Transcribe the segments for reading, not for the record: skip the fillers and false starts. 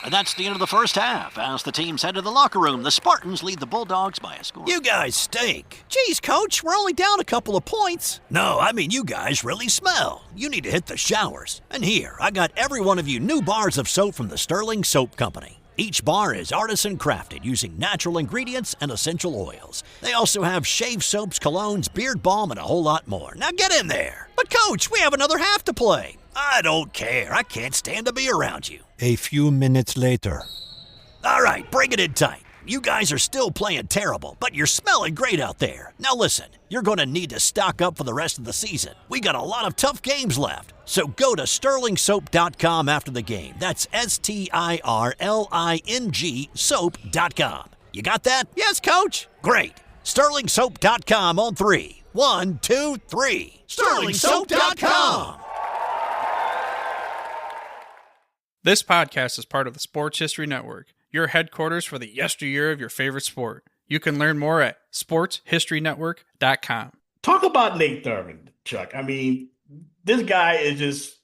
And that's the end of the first half. As the teams head to the locker room, the Spartans lead the Bulldogs by a score. You guys stink. Geez, Coach, we're only down a couple of points. No, I mean you guys really smell. You need to hit the showers. And here, I got every one of you new bars of soap from the Sterling Soap Company. Each bar is artisan crafted using natural ingredients and essential oils. They also have shave soaps, colognes, beard balm, and a whole lot more. Now get in there. But Coach, we have another half to play. I don't care. I can't stand to be around you. A few minutes later. All right, bring it in tight. You guys are still playing terrible, but you're smelling great out there. Now listen, you're going to need to stock up for the rest of the season. We got a lot of tough games left. So go to sterlingsoap.com after the game. That's STIRLING soap.com. You got that? Yes, Coach? Great. sterlingsoap.com on 3. 1, 2, 3. sterlingsoap.com. This podcast is part of the Sports History Network, your headquarters for the yesteryear of your favorite sport. You can learn more at sportshistorynetwork.com. Talk about Nate Thurman, Chuck. I mean, this guy is just,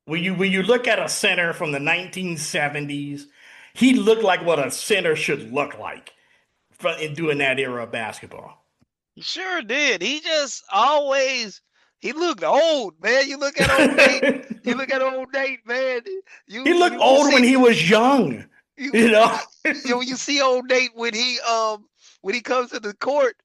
when you look at a center from the 1970s, he looked like what a center should look like during that era of basketball. He sure did. He just always... He looked old, man. You look at old Nate. You look at old Nate, man. He looked old when he was young. You know, you see old Nate when he comes to the court,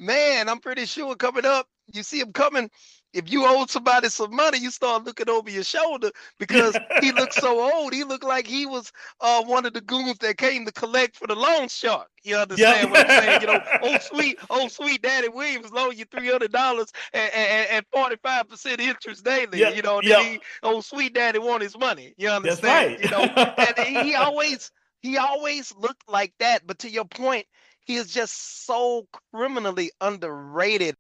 man. I'm pretty sure coming up, you see him coming. If you owe somebody some money, you start looking over your shoulder because he looked so old. He looked like he was one of the goons that came to collect for the loan shark. You understand what I'm saying? You know, old sweet Daddy Williams loan you $300 and 45% interest daily. Yep. You know, old sweet Daddy want his money. You understand? That's right. You know, and he always looked like that. But to your point, he is just so criminally underrated.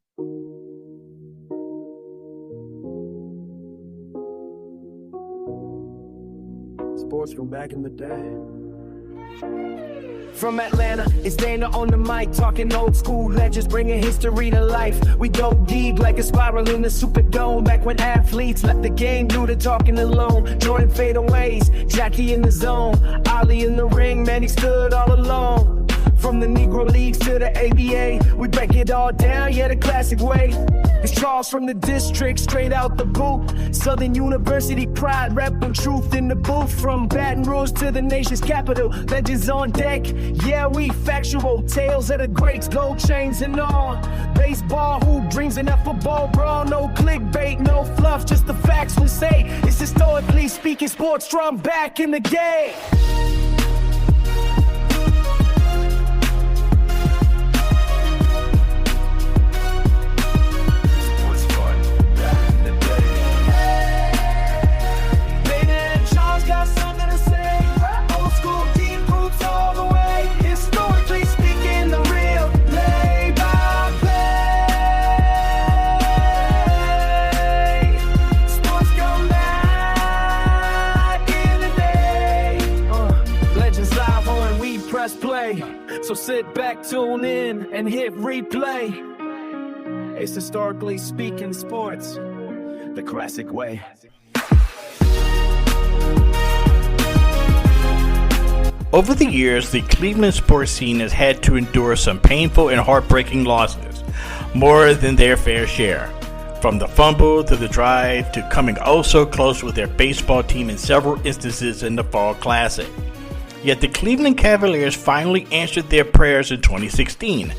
Sports from back in the day. From Atlanta, it's Dana on the mic, talking old school legends, bringing history to life. We go deep like a spiral in the Superdome. Back when athletes left the game due to talking alone. Jordan fadeaways, Jackie in the zone, Ali in the ring, man, he stood all alone. From the Negro Leagues to the ABA, we break it all down, yeah, the classic way. It's Charles from the district, straight out the boot. Southern University pride, repping truth in the booth. From Baton Rouge to the nation's capital, legends on deck. Yeah, we factual tales of the greats, gold chains and all. Baseball, hoop dreams and a football brawl. No clickbait, no fluff, just the facts we say. It's historically speaking sports from back in the game. So sit back, tune in, and hit replay. It's historically speaking sports, the classic way. Over the years, the Cleveland sports scene has had to endure some painful and heartbreaking losses, more than their fair share. From the fumble to the drive to coming oh so close with their baseball team in several instances in the Fall Classic. Yet the Cleveland Cavaliers finally answered their prayers in 2016,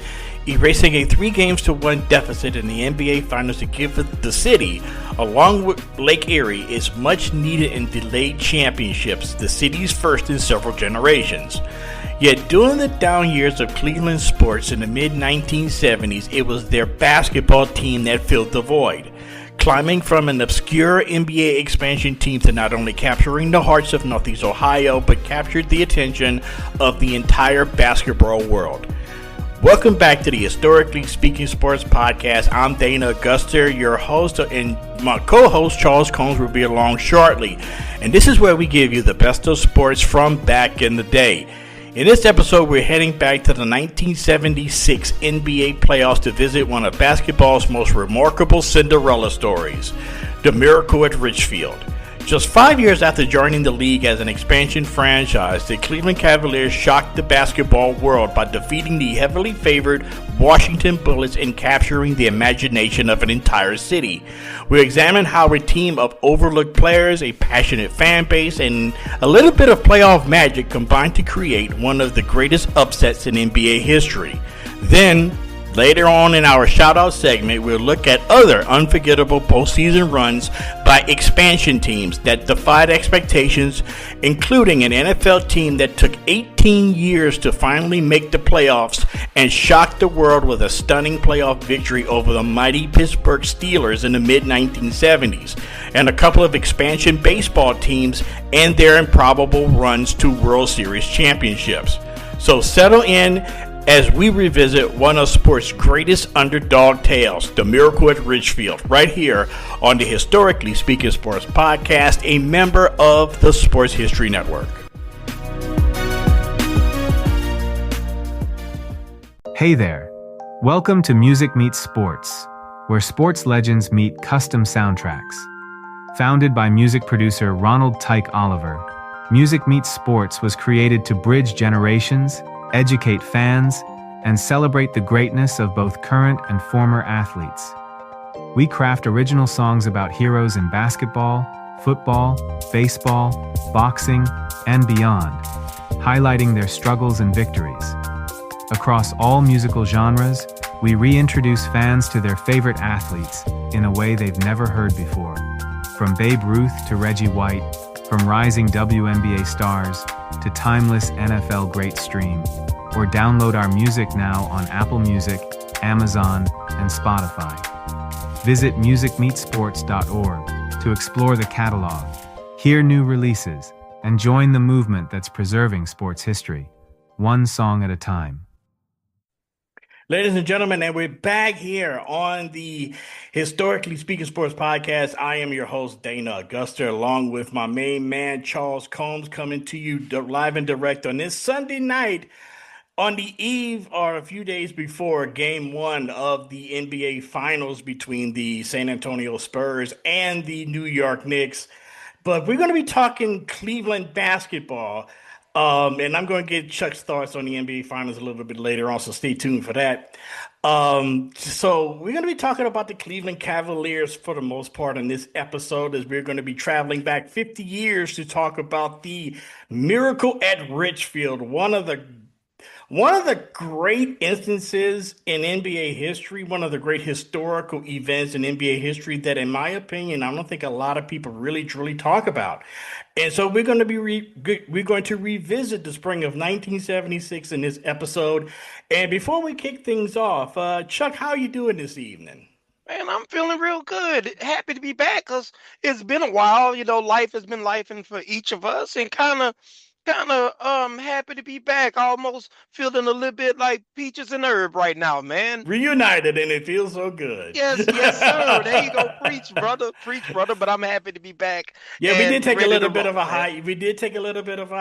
erasing a 3-1 deficit in the NBA Finals to give the city, along with Lake Erie, its much-needed and delayed championships, the city's first in several generations. Yet during the down years of Cleveland sports in the mid-1970s, it was their basketball team that filled the void, climbing from an obscure NBA expansion team to not only capturing the hearts of Northeast Ohio, but captured the attention of the entire basketball world. Welcome back to the Historically Speaking Sports Podcast. I'm Dana Augusta, your host, and my co-host Charles Combs will be along shortly. And this is where we give you the best of sports from back in the day. In this episode, we're heading back to the 1976 NBA playoffs to visit one of basketball's most remarkable Cinderella stories, the Miracle at Richfield. Just 5 years after joining the league as an expansion franchise, the Cleveland Cavaliers shocked the basketball world by defeating the heavily favored Washington Bullets and capturing the imagination of an entire city. We examine how a team of overlooked players, a passionate fan base, and a little bit of playoff magic combined to create one of the greatest upsets in NBA history. Then, later on in our shoutout segment, we'll look at other unforgettable postseason runs by expansion teams that defied expectations, including an NFL team that took 18 years to finally make the playoffs and shocked the world with a stunning playoff victory over the mighty Pittsburgh Steelers in the mid-1970s, and a couple of expansion baseball teams and their improbable runs to World Series championships. So settle in as we revisit one of sports' greatest underdog tales, the Miracle at Richfield, right here on the Historically Speaking Sports Podcast, a member of the Sports History Network. Hey there. Welcome to Music Meets Sports, where sports legends meet custom soundtracks. Founded by music producer Ronald Tyke Oliver, Music Meets Sports was created to bridge generations, educate fans, and celebrate the greatness of both current and former athletes. We craft original songs about heroes in basketball, football, baseball, boxing, and beyond, highlighting their struggles and victories. Across all musical genres, we reintroduce fans to their favorite athletes in a way they've never heard before. From Babe Ruth to Reggie White, from rising WNBA stars to timeless NFL great stream, or download our music now on Apple Music, Amazon, and Spotify. Visit musicmeetsports.org to explore the catalog, hear new releases, and join the movement that's preserving sports history, one song at a time. Ladies and gentlemen, and we're back here on the Historically Speaking Sports Podcast. I am your host, Dana Augusta, along with my main man, Charles Combs, coming to you live and direct on this Sunday night on the eve or a few days before Game 1 of the NBA Finals between the San Antonio Spurs and the New York Knicks. But we're going to be talking Cleveland basketball. And I'm going to get Chuck's thoughts on the NBA Finals a little bit later on, so stay tuned for that. So we're going to be talking about the Cleveland Cavaliers for the most part in this episode, as we're going to be traveling back 50 years to talk about the Miracle at Richfield, one of the great instances in NBA history, one of the great historical events in NBA history that, in my opinion, I don't think a lot of people really truly talk about. And so we're going to revisit the spring of 1976 in this episode. And before we kick things off, Chuck, how are you doing this evening? Man, I'm feeling real good. Happy to be back because it's been a while. You know, life has been lifing for each of us, and kind of happy to be back. Almost feeling a little bit like peaches and herb right now, man. Reunited, and it feels so good. Yes, sir. There you go. Preach, brother. But I'm happy to be back. Yeah, we did take a little bit of a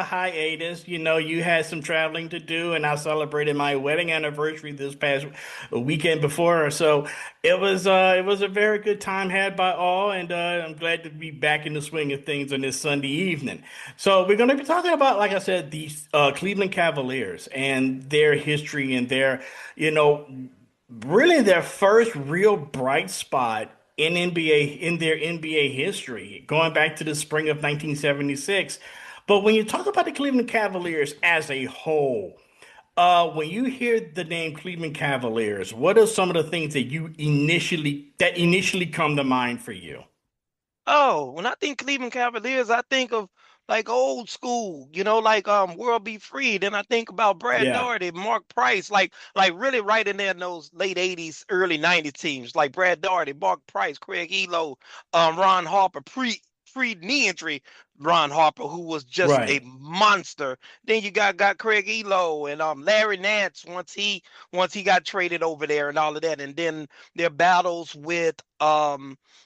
hiatus. You know, you had some traveling to do, and I celebrated my wedding anniversary this past weekend before. So it was a very good time had by all, and I'm glad to be back in the swing of things on this Sunday evening. So we're going to be talking about, like I said, the Cleveland Cavaliers and their history and their, really their first real bright spot in their NBA history, going back to the spring of 1976. But when you talk about the Cleveland Cavaliers as a whole, when you hear the name Cleveland Cavaliers, what are some of the things that initially come to mind for you? Oh, when I think Cleveland Cavaliers, I think of like old school, like World Be Free. Then I think about Brad Daugherty, Mark Price, like really right in there in those late 80s, early 90s teams, like Brad Daugherty, Mark Price, Craig Elo, Ron Harper, pre-knee injury Ron Harper, who was just a monster. Then you got Craig Elo and Larry Nance once he got traded over there and all of that. And then their battles with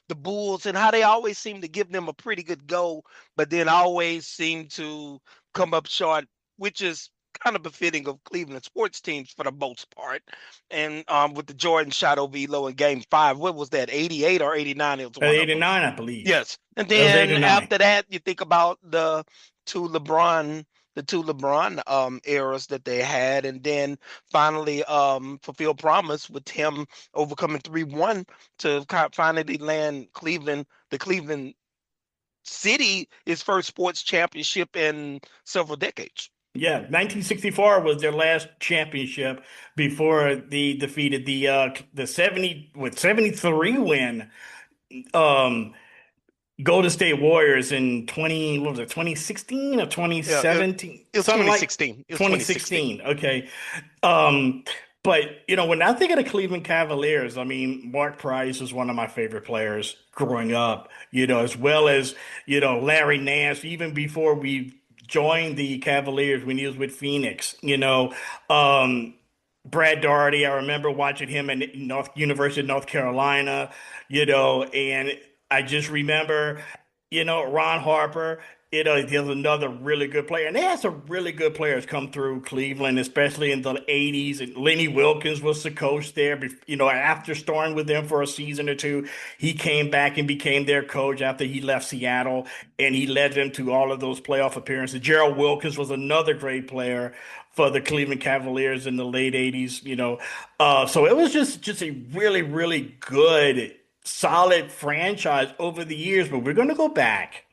the Bulls and how they always seem to give them a pretty good go, but then always seem to come up short, which is kind of befitting of Cleveland sports teams for the most part. And with the Jordan shot over Elo in Game 5, what was that, 88 or 89? It was one of them. 89, I believe. Yes. And That was then 89. after that, you think about the two LeBron eras that they had, and then finally fulfill promise with him overcoming 3-1 to finally land the Cleveland City, his first sports championship in several decades. Yeah, 1964 was their last championship before they defeated the 73 win Golden State Warriors in 2016 or 2017? It was Something 2016. Like 2016. Okay. But when I think of the Cleveland Cavaliers, I mean, Mark Price was one of my favorite players growing up, as well as, Larry Nance, even before we joined the Cavaliers when he was with Phoenix, Brad Daugherty. I remember watching him at University of North Carolina, and I just remember, Ron Harper, there's another really good player. And they had some really good players come through Cleveland, especially in the 80s. And Lenny Wilkins was the coach there. After starting with them for a season or two, he came back and became their coach after he left Seattle. And he led them to all of those playoff appearances. Gerald Wilkins was another great player for the Cleveland Cavaliers in the late 80s, So it was just a really, really good, solid franchise over the years. But we're going to go back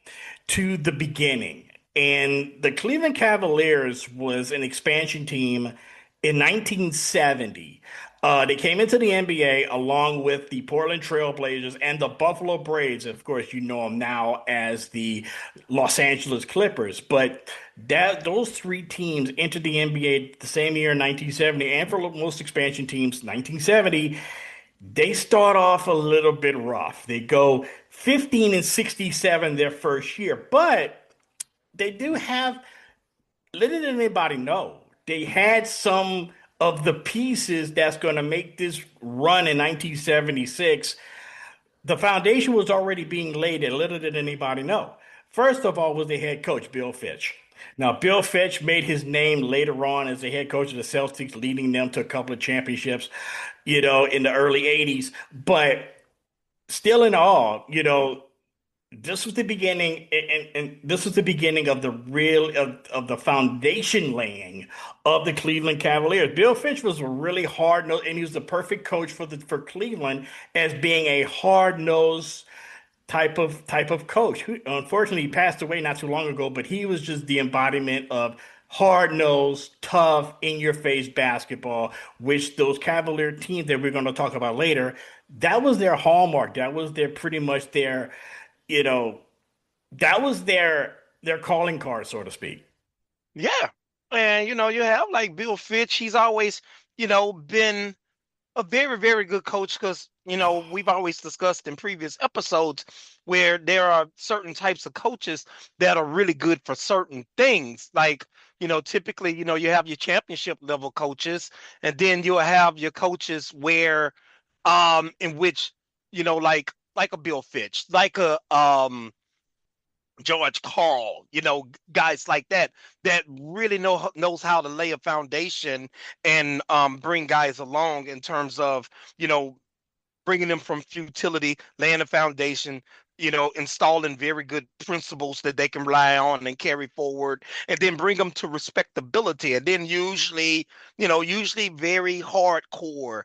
to the beginning. And the Cleveland Cavaliers was an expansion team in 1970. They came into the NBA along with the Portland Trail Blazers and the Buffalo Braves. Of course, you know them now as the Los Angeles Clippers. But those three teams entered the NBA the same year in 1970. And for most expansion teams, 1970, they start off a little bit rough. They go 15-67 their first year, but they do have, little did anybody know, they had some of the pieces that's going to make this run in 1976. The foundation was already being laid, and little did anybody know. First of all was the head coach, Bill Fitch. Now, Bill Fitch made his name later on as the head coach of the Celtics, leading them to a couple of championships, in the early 80s. But still in all, this was the beginning, and this was the beginning of of the foundation laying of the Cleveland Cavaliers. Bill Fitch was a really hard-nosed, and he was the perfect coach for Cleveland as being a hard-nosed type of coach. Who, unfortunately, he passed away not too long ago, but he was just the embodiment of hard-nosed, tough, in-your-face basketball, which those Cavalier teams that we're going to talk about later, that was their hallmark. That was pretty much their, that was their calling card, so to speak. Yeah. And, you have like Bill Fitch. He's always, been a very, very good coach because, we've always discussed in previous episodes where there are certain types of coaches that are really good for certain things. Like, typically, you have your championship level coaches, and then you'll have your coaches where, in which, like a Bill Fitch, like a, George Karl, guys like that really knows how to lay a foundation and bring guys along in terms of, bringing them from futility, laying a foundation, installing very good principles that they can rely on and carry forward, and then bring them to respectability. And then usually very hardcore,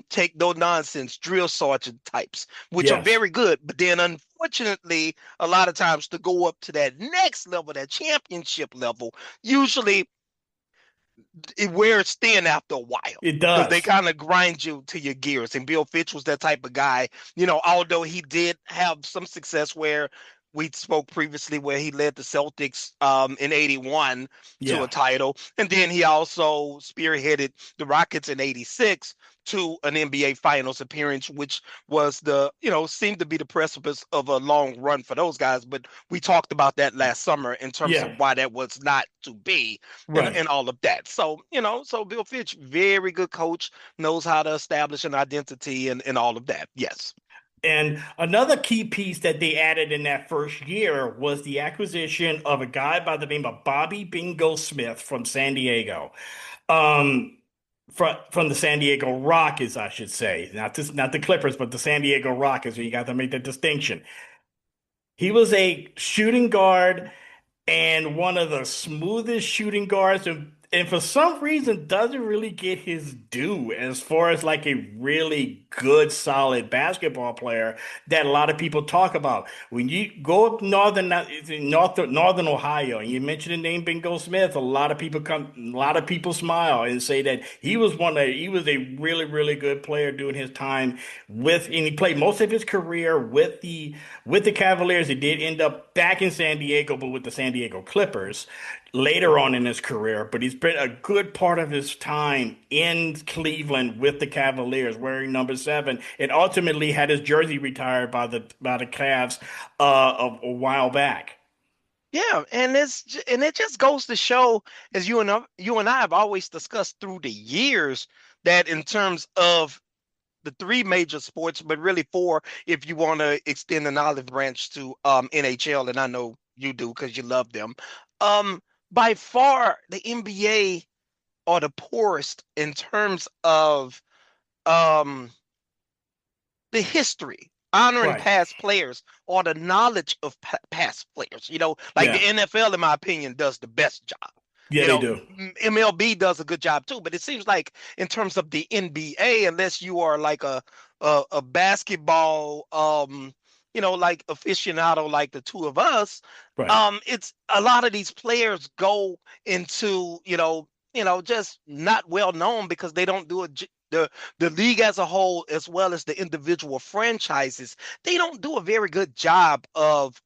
take no nonsense drill sergeant types, which are very good. But then unfortunately, a lot of times to go up to that next level, that championship level, usually it wears thin after a while. It does. Because they kind of grind you to your gears. And Bill Fitch was that type of guy, although he did have some success where we spoke previously where he led the Celtics in 81 to a title. And then he also spearheaded the Rockets in 86 to an NBA Finals appearance, which was seemed to be the precipice of a long run for those guys. But we talked about that last summer in terms of why that was not to be and all of that. So, so Bill Fitch, very good coach, knows how to establish an identity and all of that. Yes. And another key piece that they added in that first year was the acquisition of a guy by the name of Bobby Bingo Smith from San Diego. Um, from the San Diego Rockets, I should say, not the Clippers, but the San Diego Rockets. You got to make that distinction. He was a shooting guard and one of the smoothest shooting guards, and for some reason doesn't really get his due as far as like a really good, solid basketball player that a lot of people talk about. When you go up northern Ohio and you mention the name Bingo Smith, a lot of people smile and say that he was a really, really good player during his time and he played most of his career with the Cavaliers. He did end up back in San Diego, but with the San Diego Clippers later on in his career. But he's spent a good part of his time in Cleveland with the Cavaliers, wearing number 7, and ultimately had his jersey retired by the Cavs a while back. Yeah, and it just goes to show, as you and I have always discussed through the years, that in terms of the 3 major sports, but really 4 if you want to extend an olive branch to NHL, and I know you do because you love them. By far, the NBA are the poorest in terms of the history, honoring Right. past players, or the knowledge of past players. Like Yeah. the NFL, in my opinion, does the best job. Yeah, they do. MLB does a good job too, but it seems like in terms of the NBA, unless you are like a basketball like aficionado like the two of us, Right. it's a lot of these players go into just not well known because they don't do the league as a whole, as well as the individual franchises. They don't do a very good job of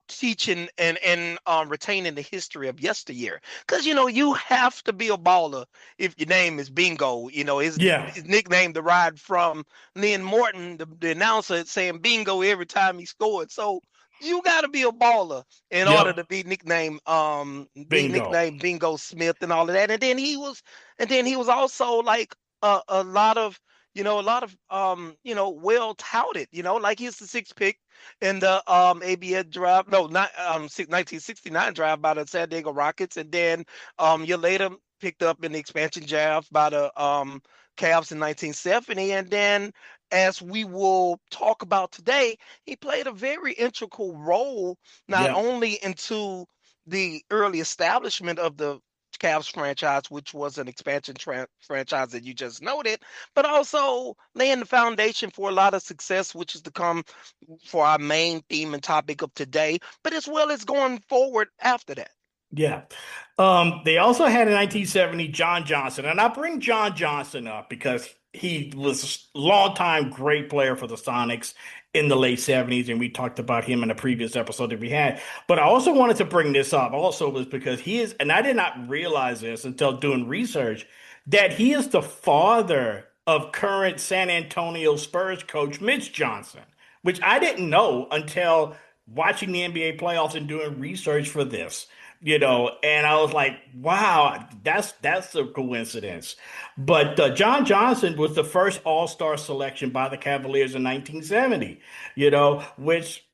teaching and retaining the history of yesteryear. Because you have to be a baller if your name is Bingo. Yeah. His nickname derived from Lynn Morton, the announcer, saying Bingo every time he scored. So you got to be a baller in order to Yep. be nicknamed Bingo. Bingo Smith and all of that. And then he was also like a lot of well touted, like he's the 6th pick in the ABA draft. No, not 1969 draft by the San Diego Rockets, and then year later picked up in the expansion draft by the Cavs in 1970. And then, as we will talk about today, he played a very integral role not Yep. only into the early establishment of the Cavs franchise, which was an expansion franchise that you just noted, but also laying the foundation for a lot of success, which is to come for our main theme and topic of today, but as well as going forward after that. Yeah. They also had in 1970 John Johnson, and I bring John Johnson up because he was a longtime great player for the Sonics in the late 70s, and we talked about him in a previous episode that we had. But I also wanted to bring this up also was because he is, and I did not realize this until doing research, that he is the father of current San Antonio Spurs coach Mitch Johnson, which I didn't know until watching the NBA playoffs and doing research for this. And I was like, wow, that's a coincidence. But John Johnson was the first All-Star selection by the Cavaliers in 1970, which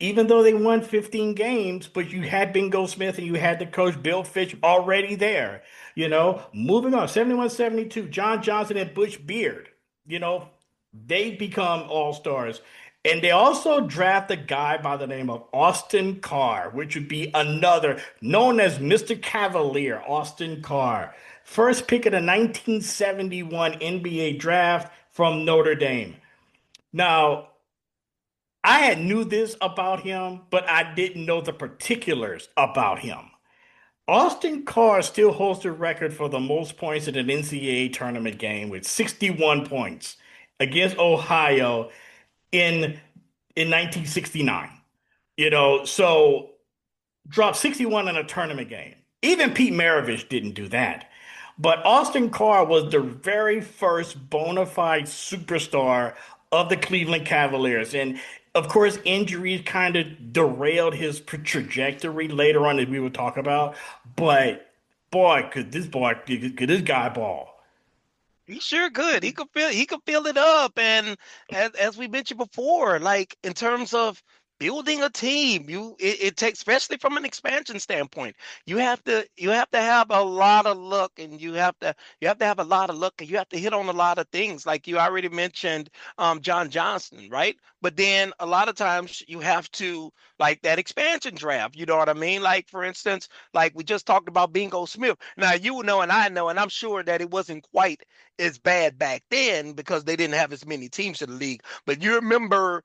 even though they won 15 games, but you had Bingo Smith and you had the coach Bill Fitch already there. Moving on, 71-72, John Johnson and Butch Beard, they become all-stars. And they also draft a guy by the name of Austin Carr, which would be another known as Mr. Cavalier, Austin Carr. First pick of the 1971 NBA draft from Notre Dame. Now, I had knew this about him, but I didn't know the particulars about him. Austin Carr still holds the record for the most points in an NCAA tournament game with 61 points against Ohio in 1969. So dropped 61 in a tournament game. Even Pete Maravich didn't do that. But Austin Carr was the very first bona fide superstar of the Cleveland Cavaliers. And of course, injuries kind of derailed his trajectory later on, as we would talk about. But boy, could this guy ball. He sure could. He could fill it up. And as we mentioned before, like in terms of building a team, it takes, especially from an expansion standpoint, you have to have a lot of luck, and you have to have a lot of luck, and you have to hit on a lot of things. Like you already mentioned John Johnson, right? But then a lot of times you have to, like, that expansion draft, you know what I mean? Like for instance, like we just talked about Bingo Smith. Now you know, and I know, and I'm sure that it wasn't quite as bad back then because they didn't have as many teams in the league. But you remember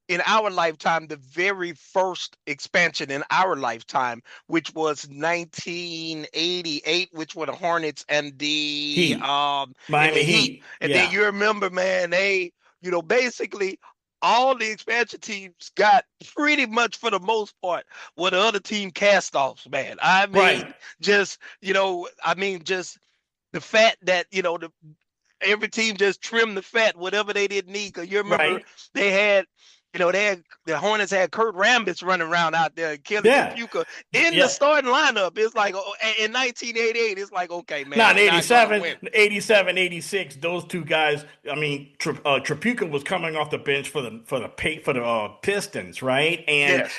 in our lifetime, the very first expansion in our lifetime, which was 1988, which were the Hornets and Heat, the Miami Heat. Heat. And then Yeah, you remember, man, basically all the expansion teams got pretty much for the most part what the other team cast offs, man. right, Just the fact that every team just trimmed the fat, whatever they didn't need. Because you remember right. they had, the Hornets had Kurt Rambis running around out there, and Kelly Yeah, Tripucka in the yeah. starting lineup. It's like, in 1988, it's like, okay, man, Not we're not gonna 87, win. 87, 86. Those two guys. I mean, Trapuka was coming off the bench for the Pistons, right? And Yes,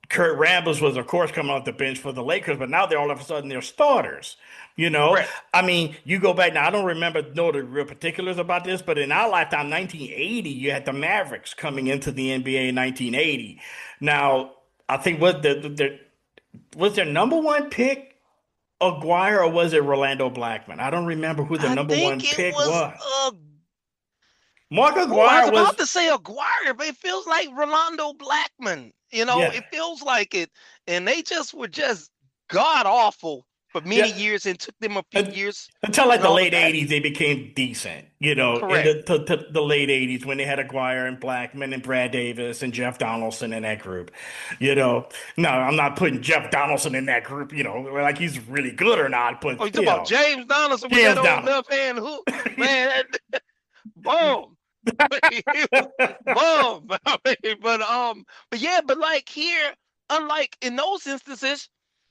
Kurt Rambis was, of course, coming off the bench for the Lakers. But now they're all of a sudden they're starters. You know, correct. I mean, you go back now. I don't know the real particulars about this, but in our lifetime, 1980, you had the Mavericks coming into the NBA in 1980. Now, I think was their number one pick Aguirre or was it Rolando Blackman? I don't remember who the I number think one it pick was. was. Mark I was Aguirre about was, to say Aguirre, but it feels like Rolando Blackman. yeah, It feels like it, and they just were just god awful for many yeah. years, and took them a few Un- years Until like and the all of late that. '80s, they became decent. You know, in Correct. the late '80s when they had Aguirre and Blackman and Brad Davis and Jeff Donaldson in that group. You know, no, I'm not putting Jeff Donaldson in that group. You know, like he's really good or not, but Oh, you talking about still, James Donaldson with that James old Donaldson. left hand hook? Man, boom. Boom. But yeah, but like here, unlike in those instances,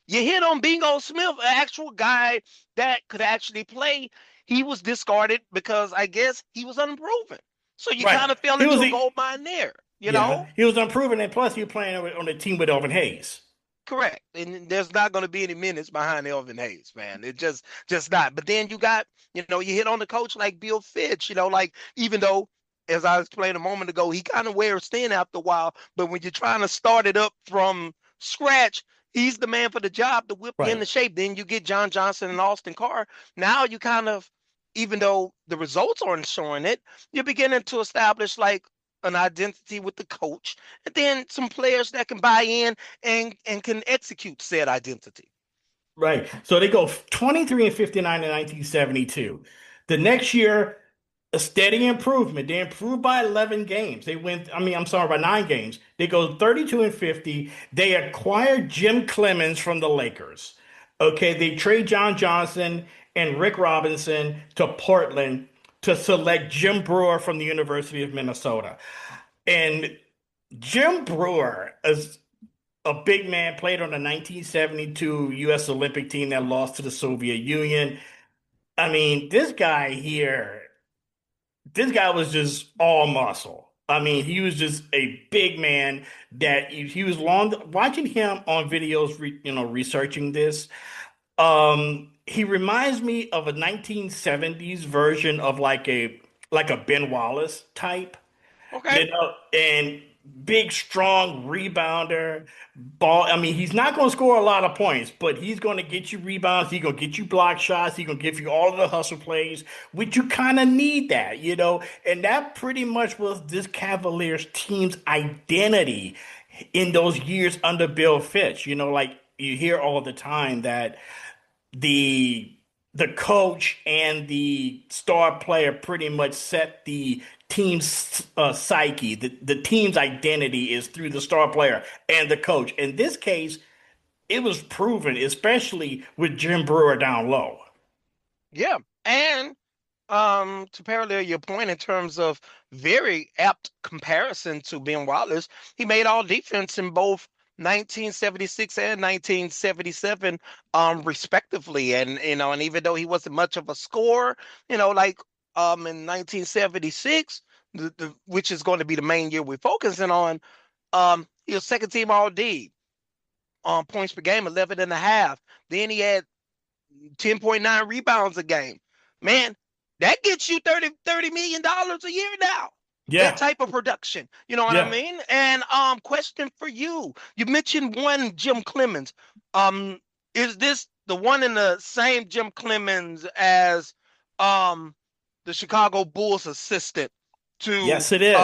you hit on Bingo Smith, an actual guy that could actually play. He was discarded because I guess he was unproven. So you Right. kind of fell He was into a the gold mine there, you Yeah, know? he was unproven, and plus he was playing on the team with Elvin Hayes. Correct. And there's not going to be any minutes behind Elvin Hayes, man. It just not. But then you got, you hit on the coach like Bill Fitch, like even though, as I explained a moment ago, he kind of wears thin after a while. But when you're trying to start it up from scratch, he's the man for the job to whip you Right. into shape. Then you get John Johnson and Austin Carr. Now you kind of, even though the results aren't showing it, you're beginning to establish like an identity with the coach, and then some players that can buy in and can execute said identity. Right. So they go 23 and 59 in 1972. The next year, a steady improvement. They improved by 11 games. They went, I mean, I'm sorry, by 9 games. They go 32 and 50. They acquired Jim Clemens from the Lakers. Okay, they trade John Johnson and Rick Robinson to Portland to select Jim Brewer from the University of Minnesota. And Jim Brewer is a big man, played on the 1972 U.S. Olympic team that lost to the Soviet Union. I mean, this guy was just all muscle. I mean, he was just a big man that he was long watching him on videos, researching this. He reminds me of a 1970s version of like a Ben Wallace type. Okay. And big, strong rebounder. Ball. I mean, he's not going to score a lot of points, but he's going to get you rebounds. He's going to get you block shots. He's going to give you all of the hustle plays, which you kind of need that. And that pretty much was this Cavaliers team's identity in those years under Bill Fitch. Like you hear all the time that the the coach and the star player pretty much set the team's psyche. The team's identity is through the star player and the coach. In this case, it was proven, especially with Jim Brewer down low. Yeah. And to parallel your point in terms of very apt comparison to Ben Wallace, he made all defense in both 1976 and 1977, respectively. And even though he wasn't much of a scorer, like in 1976, which is going to be the main year we're focusing on. He was second team All D. Points per game, 11 and a half. Then he had 10.9 rebounds a game. Man, that gets you $30 million a year now. Yeah. That type of production. You know what I mean? And question for you. You mentioned one Jim Clemens. Is this the one in the same Jim Clemens as the Chicago Bulls assistant to? Yes, it is.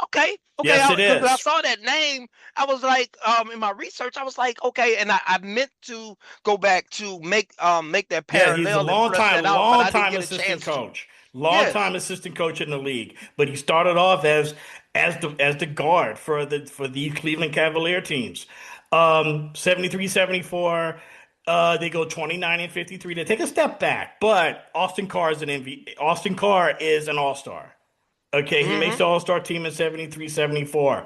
Okay. Yes, it is. When I saw that name, I was like, in my research, I was like, okay, and I meant to go back to make that parallel. Yeah, he's a long time assistant coach. Long-time assistant coach in the league, but he started off as the guard for the Cleveland Cavalier teams. 73-74, they go 29-53. They take a step back, but Austin Carr is an all-star. Okay, he makes the all-star team in 73-74.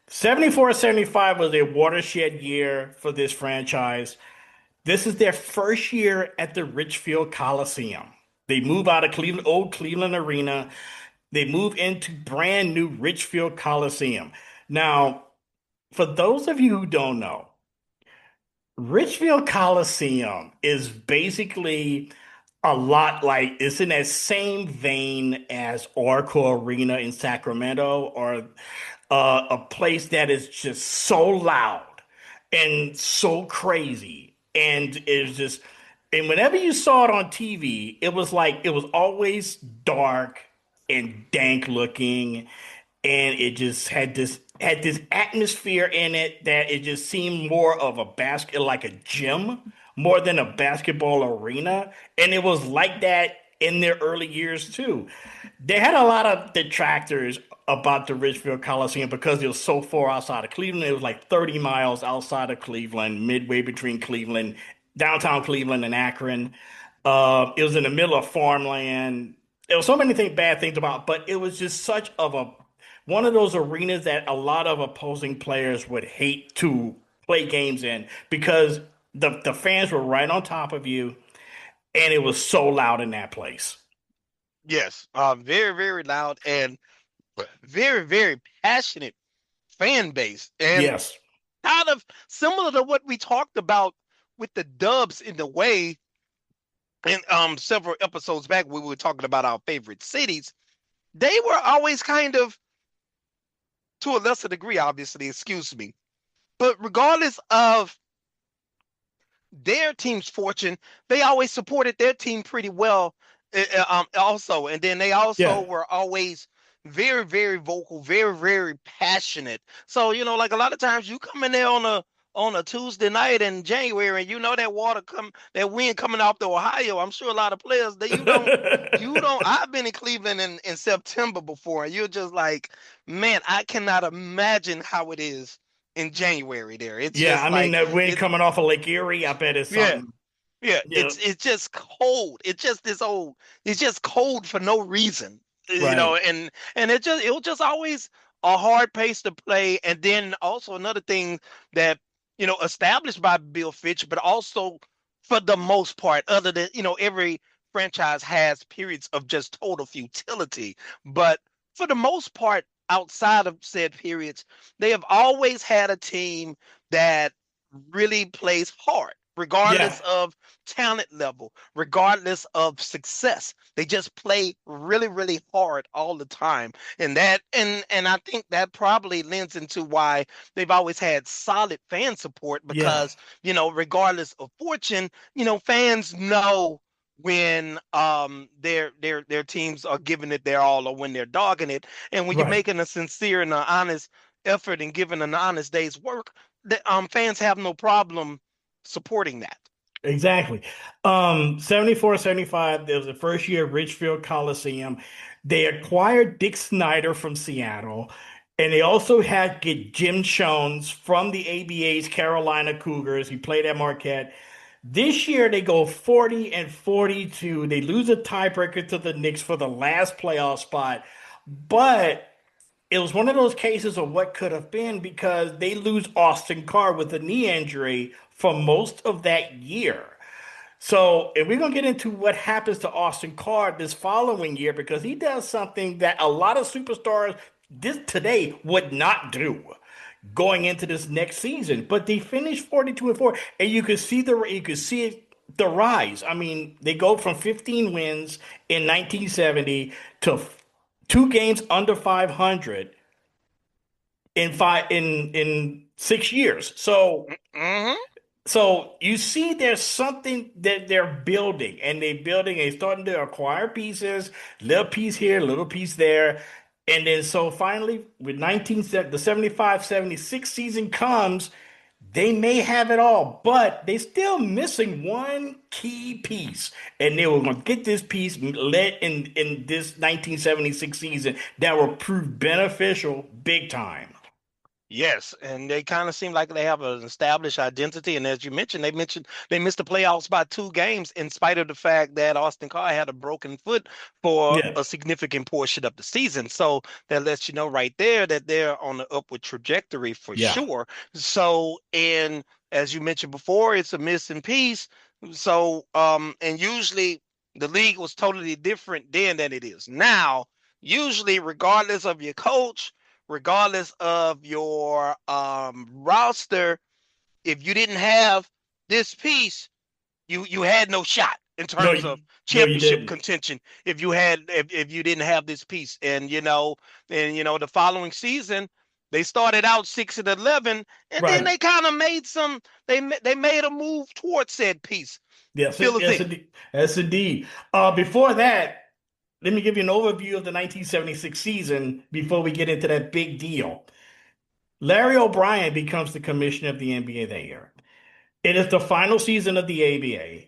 74-75 was a watershed year for this franchise. This is their first year at the Richfield Coliseum. They move out of old Cleveland Arena. They move into brand new Richfield Coliseum. Now, for those of you who don't know, Richfield Coliseum is basically a lot like, it's in that same vein as Oracle Arena in Sacramento, or a place that is just so loud and so crazy, and it's just. And whenever you saw it on TV, it was always dark and dank looking, and it just had this atmosphere in it that it just seemed more of like a gym more than a basketball arena. And it was like that in their early years too. They had a lot of detractors about the Richfield Coliseum because it was so far outside of Cleveland. It was like 30 miles outside of Cleveland, midway between downtown Cleveland and Akron. It was in the middle of farmland. There was so many bad things about, but it was just such of one of those arenas that a lot of opposing players would hate to play games in because the fans were right on top of you, and it was so loud in that place. Yes, very, very loud and very, very passionate fan base. And yes, kind of similar to what we talked about with the Dubs in the way, and several episodes back we were talking about our favorite cities. They were always kind of, to a lesser degree, obviously, excuse me, but regardless of their team's fortune, they always supported their team pretty well, also. And then they also were always very, very vocal, very, very passionate. So, like a lot of times you come in there on a Tuesday night in January, and that wind coming off the Ohio. I'm sure a lot of players that you don't. I've been in Cleveland in September before, and you're just like, man, I cannot imagine how it is in January there. It's that wind coming off of Lake Erie, I bet it's something. Yeah. It's just cold. It's just cold for no reason, right. And it was just always a hard pace to play. And then also another thing that, established by Bill Fitch, but also for the most part, other than, every franchise has periods of just total futility. But for the most part, outside of said periods, they have always had a team that really plays hard, regardless of talent level, regardless of success. They just play really, really hard all the time. And I think that probably lends into why they've always had solid fan support, because, regardless of fortune, fans know when their teams are giving it their all, or when they're dogging it. And when you're making a sincere and an honest effort and giving an honest day's work, fans have no problem supporting that. Exactly. 74-75, there was the first year of Richfield Coliseum. They acquired Dick Snyder from Seattle, and they also had get Jim Jones from the ABA's Carolina Cougars. He played at Marquette. This year, they go 40-42. They lose a tiebreaker to the Knicks for the last playoff spot. But it was one of those cases of what could have been, because they lose Austin Carr with a knee injury for most of that year. So, and we're gonna get into what happens to Austin Carr this following year because he does something that a lot of superstars this today would not do going into this next season. But they finished 42-4, and you could see the rise. I mean, they go from 15 wins in 1970 to 2 games under 500 in 6 years. So Mhm. so you see there's something that they're building and they're starting to acquire pieces, little piece here, little piece there. And then so finally with the 75-76 season comes, they may have it all, but they still missing one key piece. And they were going to get this piece led in this 1976 season that will prove beneficial big time. Yes, and they kind of seem like they have an established identity. And as you mentioned, they missed the playoffs by 2 games, in spite of the fact that Austin Carr had a broken foot for Yeah. a significant portion of the season. So that lets you know right there that they're on the upward trajectory for Yeah. sure. So, and as you mentioned before, it's a missing piece. So, and usually the league was totally different then than it is now. Usually, regardless of your coach, regardless of your roster, if you didn't have this piece, you had no shot in No, terms of no, you championship didn't. contention if you didn't have this piece. And the following season they started out 6-11, and then Right. they kind of made they made a move towards said piece. Yes, Feel a yes, thing. indeed. Yes, indeed. Before that, let me give you an overview of the 1976 season before we get into that big deal. Larry O'Brien becomes the commissioner of the NBA that year. It is the final season of the ABA.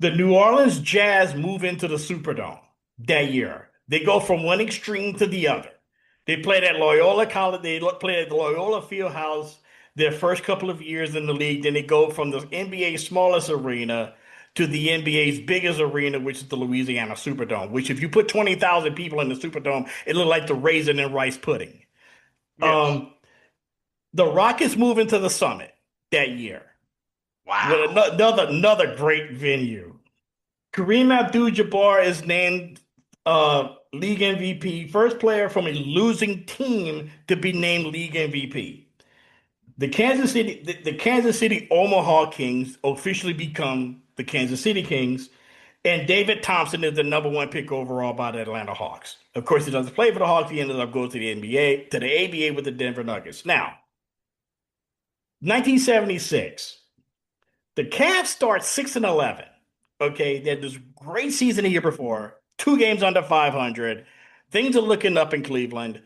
The New Orleans Jazz move into the Superdome that year. They go from one extreme to the other. They played at Loyola College. They played at the Loyola Fieldhouse their first couple of years in the league. Then they go from the NBA's smallest arena to the NBA's biggest arena, which is the Louisiana Superdome. Which, if you put 20,000 people in the Superdome, it looked like the raisin and rice pudding. Yes. Um, the Rockets move into the Summit that year with Wow. another great venue. Kareem Abdul-Jabbar is named league MVP, first player from a losing team to be named league MVP. The Kansas City Omaha Kings officially become the Kansas City Kings, and David Thompson is the #1 pick overall by the Atlanta Hawks. Of course, he doesn't play for the Hawks. He ended up going to the NBA, to the ABA with the Denver Nuggets. Now, 1976, the Cavs start 6-11. Okay, they had this great season the year before, 2 games under 500. Things are looking up in Cleveland.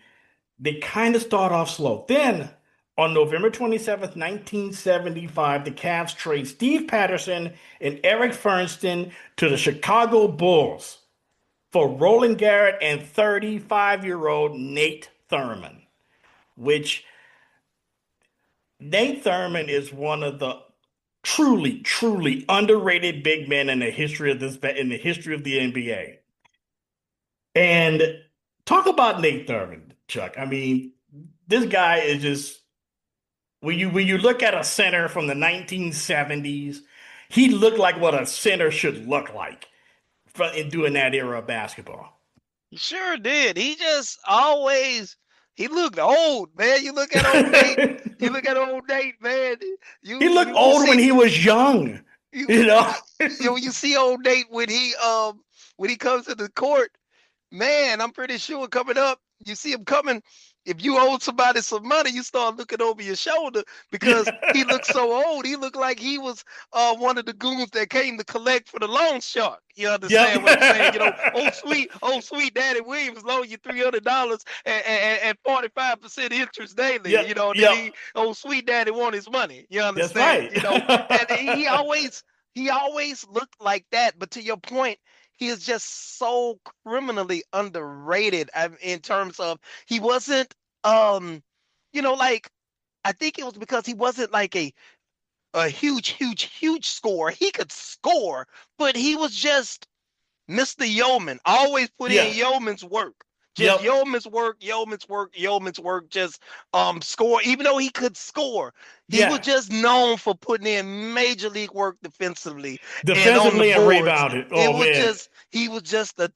They kind of start off slow. Then, on November 27th, 1975, the Cavs trade Steve Patterson and Eric Furnston to the Chicago Bulls for Roland Garrett and 35-year-old Nate Thurmond, which Nate Thurmond is one of the truly, truly underrated big men in the history of the NBA. And talk about Nate Thurmond, Chuck. I mean, this guy is just when you look at a center from the 1970s, he looked like what a center should look like in doing that era of basketball. He sure did. He looked old, man. You look at old Nate. You look at old Nate, man. He looked old when he was young. You know, you see old Nate when he comes to the court, man. I'm pretty sure coming up, you see him coming. If you owed somebody some money, you start looking over your shoulder because he looked so old. He looked like he was one of the goons that came to collect for the loan shark. You understand what I'm saying? You know, old sweet Daddy Williams loaned you $300 and 45% interest daily. Yep. You know, Yep. then old sweet Daddy want his money. You That's understand? right. You know, and he always looked like that. But to your point, he is just so criminally underrated in terms of he wasn't, like, I think it was because he wasn't like a huge scorer. He could score, but he was just Mr. Yeoman, always put Yeah. in yeoman's work. Just yeoman's work, just score. Even though he could score, he was just known for putting in major league work defensively and on the and boards. rebounded. He was just a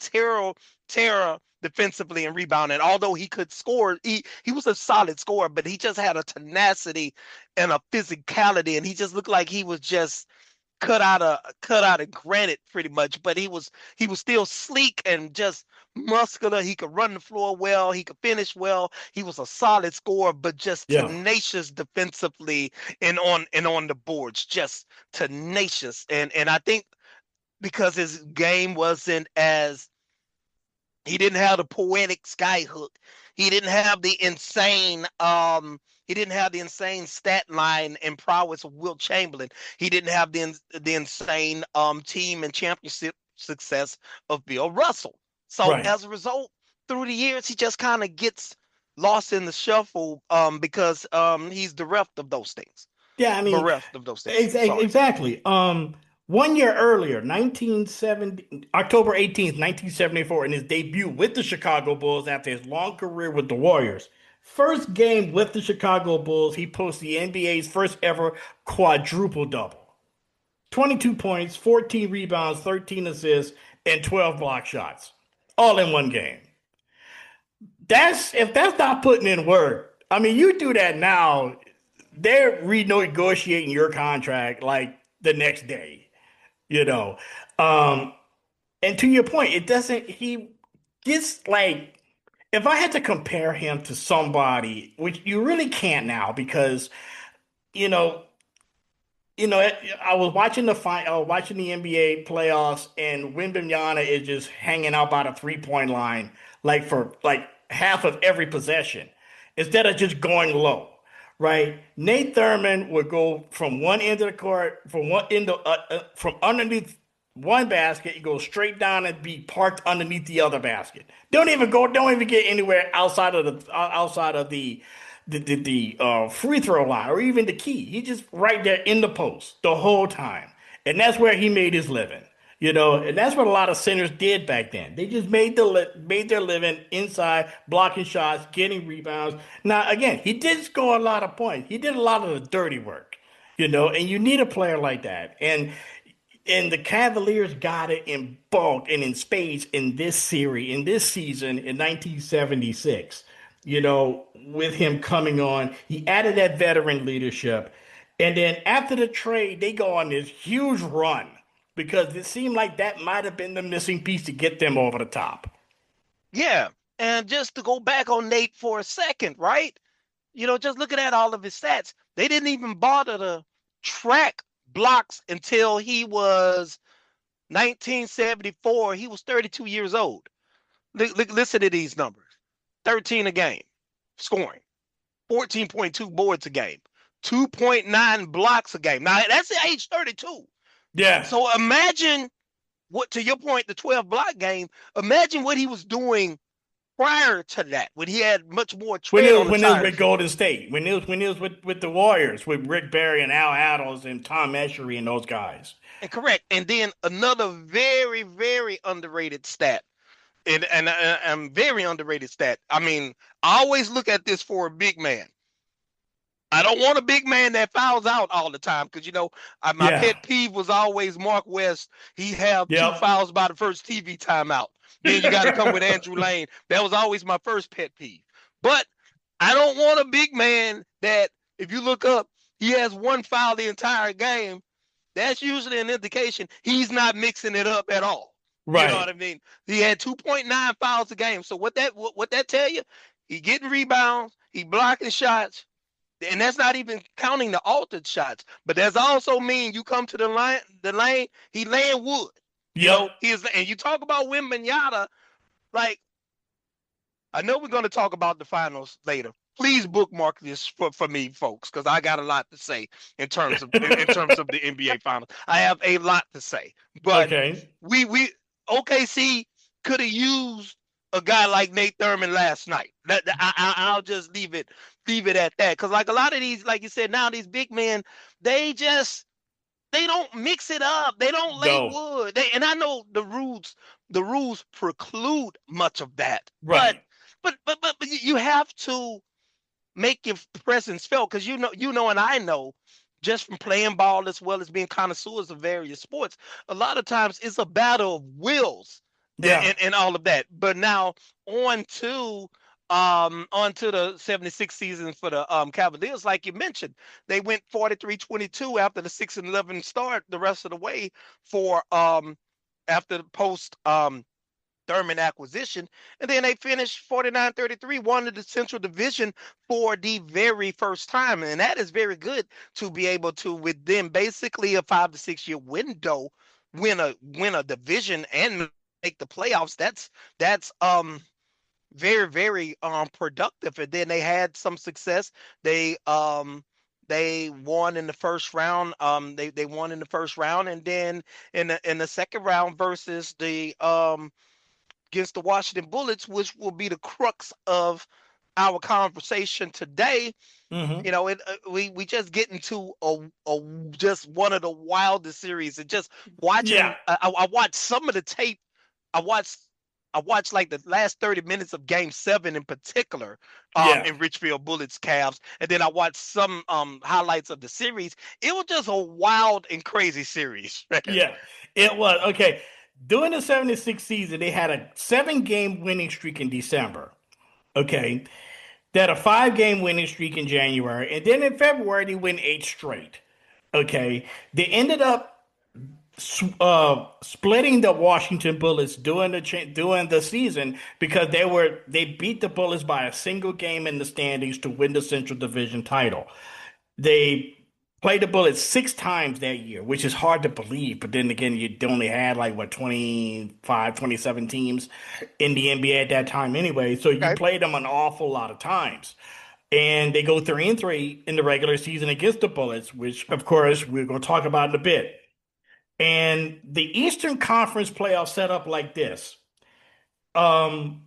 terror defensively and rebounding. Although he could score, he was a solid scorer, but he just had a tenacity and a physicality, and he just looked like he was just cut out of granite pretty much. But he was still sleek and just muscular. He could run the floor well. He could finish well. He was a solid scorer, but just tenacious defensively and on the boards, just tenacious. And I think because his game wasn't as, he didn't have the poetic sky hook. He didn't have the insane stat line and prowess of Wilt Chamberlain. He didn't have the insane team and championship success of Bill Russell. So as a result, through the years, he just kind of gets lost in the shuffle because he's bereft of those things. Yeah, I mean, bereft of those things. Exactly. 1 year earlier, October 18th, 1974, in his debut with the Chicago Bulls after his long career with the Warriors. First game with the Chicago Bulls, he posted the NBA's first ever quadruple-double. 22 points, 14 rebounds, 13 assists, and 12 block shots. All in one game. If that's not putting in work, I mean, you do that now, they're renegotiating your contract like the next day. And to your point, he gets like, if I had to compare him to somebody, which you really can't now because, I was watching the NBA playoffs, and Wembanyama is just hanging out by the 3-point line, like for like half of every possession, instead of just going low. Right, Nate Thurman would go from one end of the court, from underneath one basket, he goes straight down and be parked underneath the other basket. Don't even get anywhere outside of the free throw line or even the key. He's just right there in the post the whole time, and that's where he made his living. And that's what a lot of centers did back then. They just made their living inside, blocking shots, getting rebounds. Now, again, he did score a lot of points. He did a lot of the dirty work, and you need a player like that. And the Cavaliers got it in bulk and in spades in this season in 1976. With him coming on, he added that veteran leadership. And then after the trade, they go on this huge run, because it seemed like that might have been the missing piece to get them over the top. Yeah, and just to go back on Nate for a second, right? Just looking at all of his stats, they didn't even bother to track blocks until he was 1974. He was 32 years old. Listen to these numbers. 13 a game, scoring. 14.2 boards a game. 2.9 blocks a game. Now, that's at age 32. Yeah. So imagine to your point, the 12 block game, imagine what he was doing prior to that, when he had much more tread on the when he was with Golden State, when he was with the Warriors, with Rick Barry and Al Attles and Tom Meschery and those guys. And correct. And then another very, very underrated stat. And very underrated stat. I mean, I always look at this for a big man. I don't want a big man that fouls out all the time because, my pet peeve was always Mark West. He had 2 fouls by the first TV timeout. Then you got to come with Andrew Lane. That was always my first pet peeve. But I don't want a big man that, if you look up, he has 1 foul the entire game. That's usually an indication he's not mixing it up at all. Right. You know what I mean? He had 2.9 fouls a game. So what that tell you? He getting rebounds. He blocking shots. And that's not even counting the altered shots. But that's also mean you come to the lane, he laying wood. And you talk about Wembanyama, like, I know we're going to talk about the finals later. Please bookmark this for me, folks, because I got a lot to say in terms of the NBA finals. I have a lot to say. But we OKC could have used a guy like Nate Thurman last night. I'll just leave it at that. Because like a lot of these, like you said, now these big men, they don't mix it up. They don't lay wood. And I know the rules preclude much of that. Right. But but you have to make your presence felt, because and I know, just from playing ball as well as being connoisseurs of various sports, a lot of times it's a battle of wills and all of that. But now on to the 76 season for the Cavaliers, like you mentioned, they went 43-22 after the 6-11 start the rest of the way for after the post Thurman acquisition, and then they finished 49-33, won the Central Division for the very first time, and that is very good to be able to, within basically a 5 to 6 year window, win a division and make the playoffs. That's very, very productive. And then they had some success. They won in the first round. They won in the first round, and then in the second round versus the against the Washington Bullets, which will be the crux of our conversation today. We just get into a just one of the wildest series, and just watching. Yeah. I watched some of the tape. I watched like the last 30 minutes of Game 7 in particular, in Richfield Bullets Cavs, and then I watched some highlights of the series. It was just a wild and crazy series. Yeah, it was. Okay, during the 76 season, they had a 7-game winning streak in December. Okay, they had a 5-game winning streak in January, and then in February they win 8 straight. Okay, they ended up splitting the Washington Bullets during the season because they beat the Bullets by a single game in the standings to win the Central Division title. They played the Bullets 6 times that year, which is hard to believe. But then again, you only had 25, 27 teams in the NBA at that time anyway. So you played them an awful lot of times. And they go 3-3 in the regular season against the Bullets, which of course we're going to talk about in a bit. And the Eastern Conference playoffs set up like this. Buffalo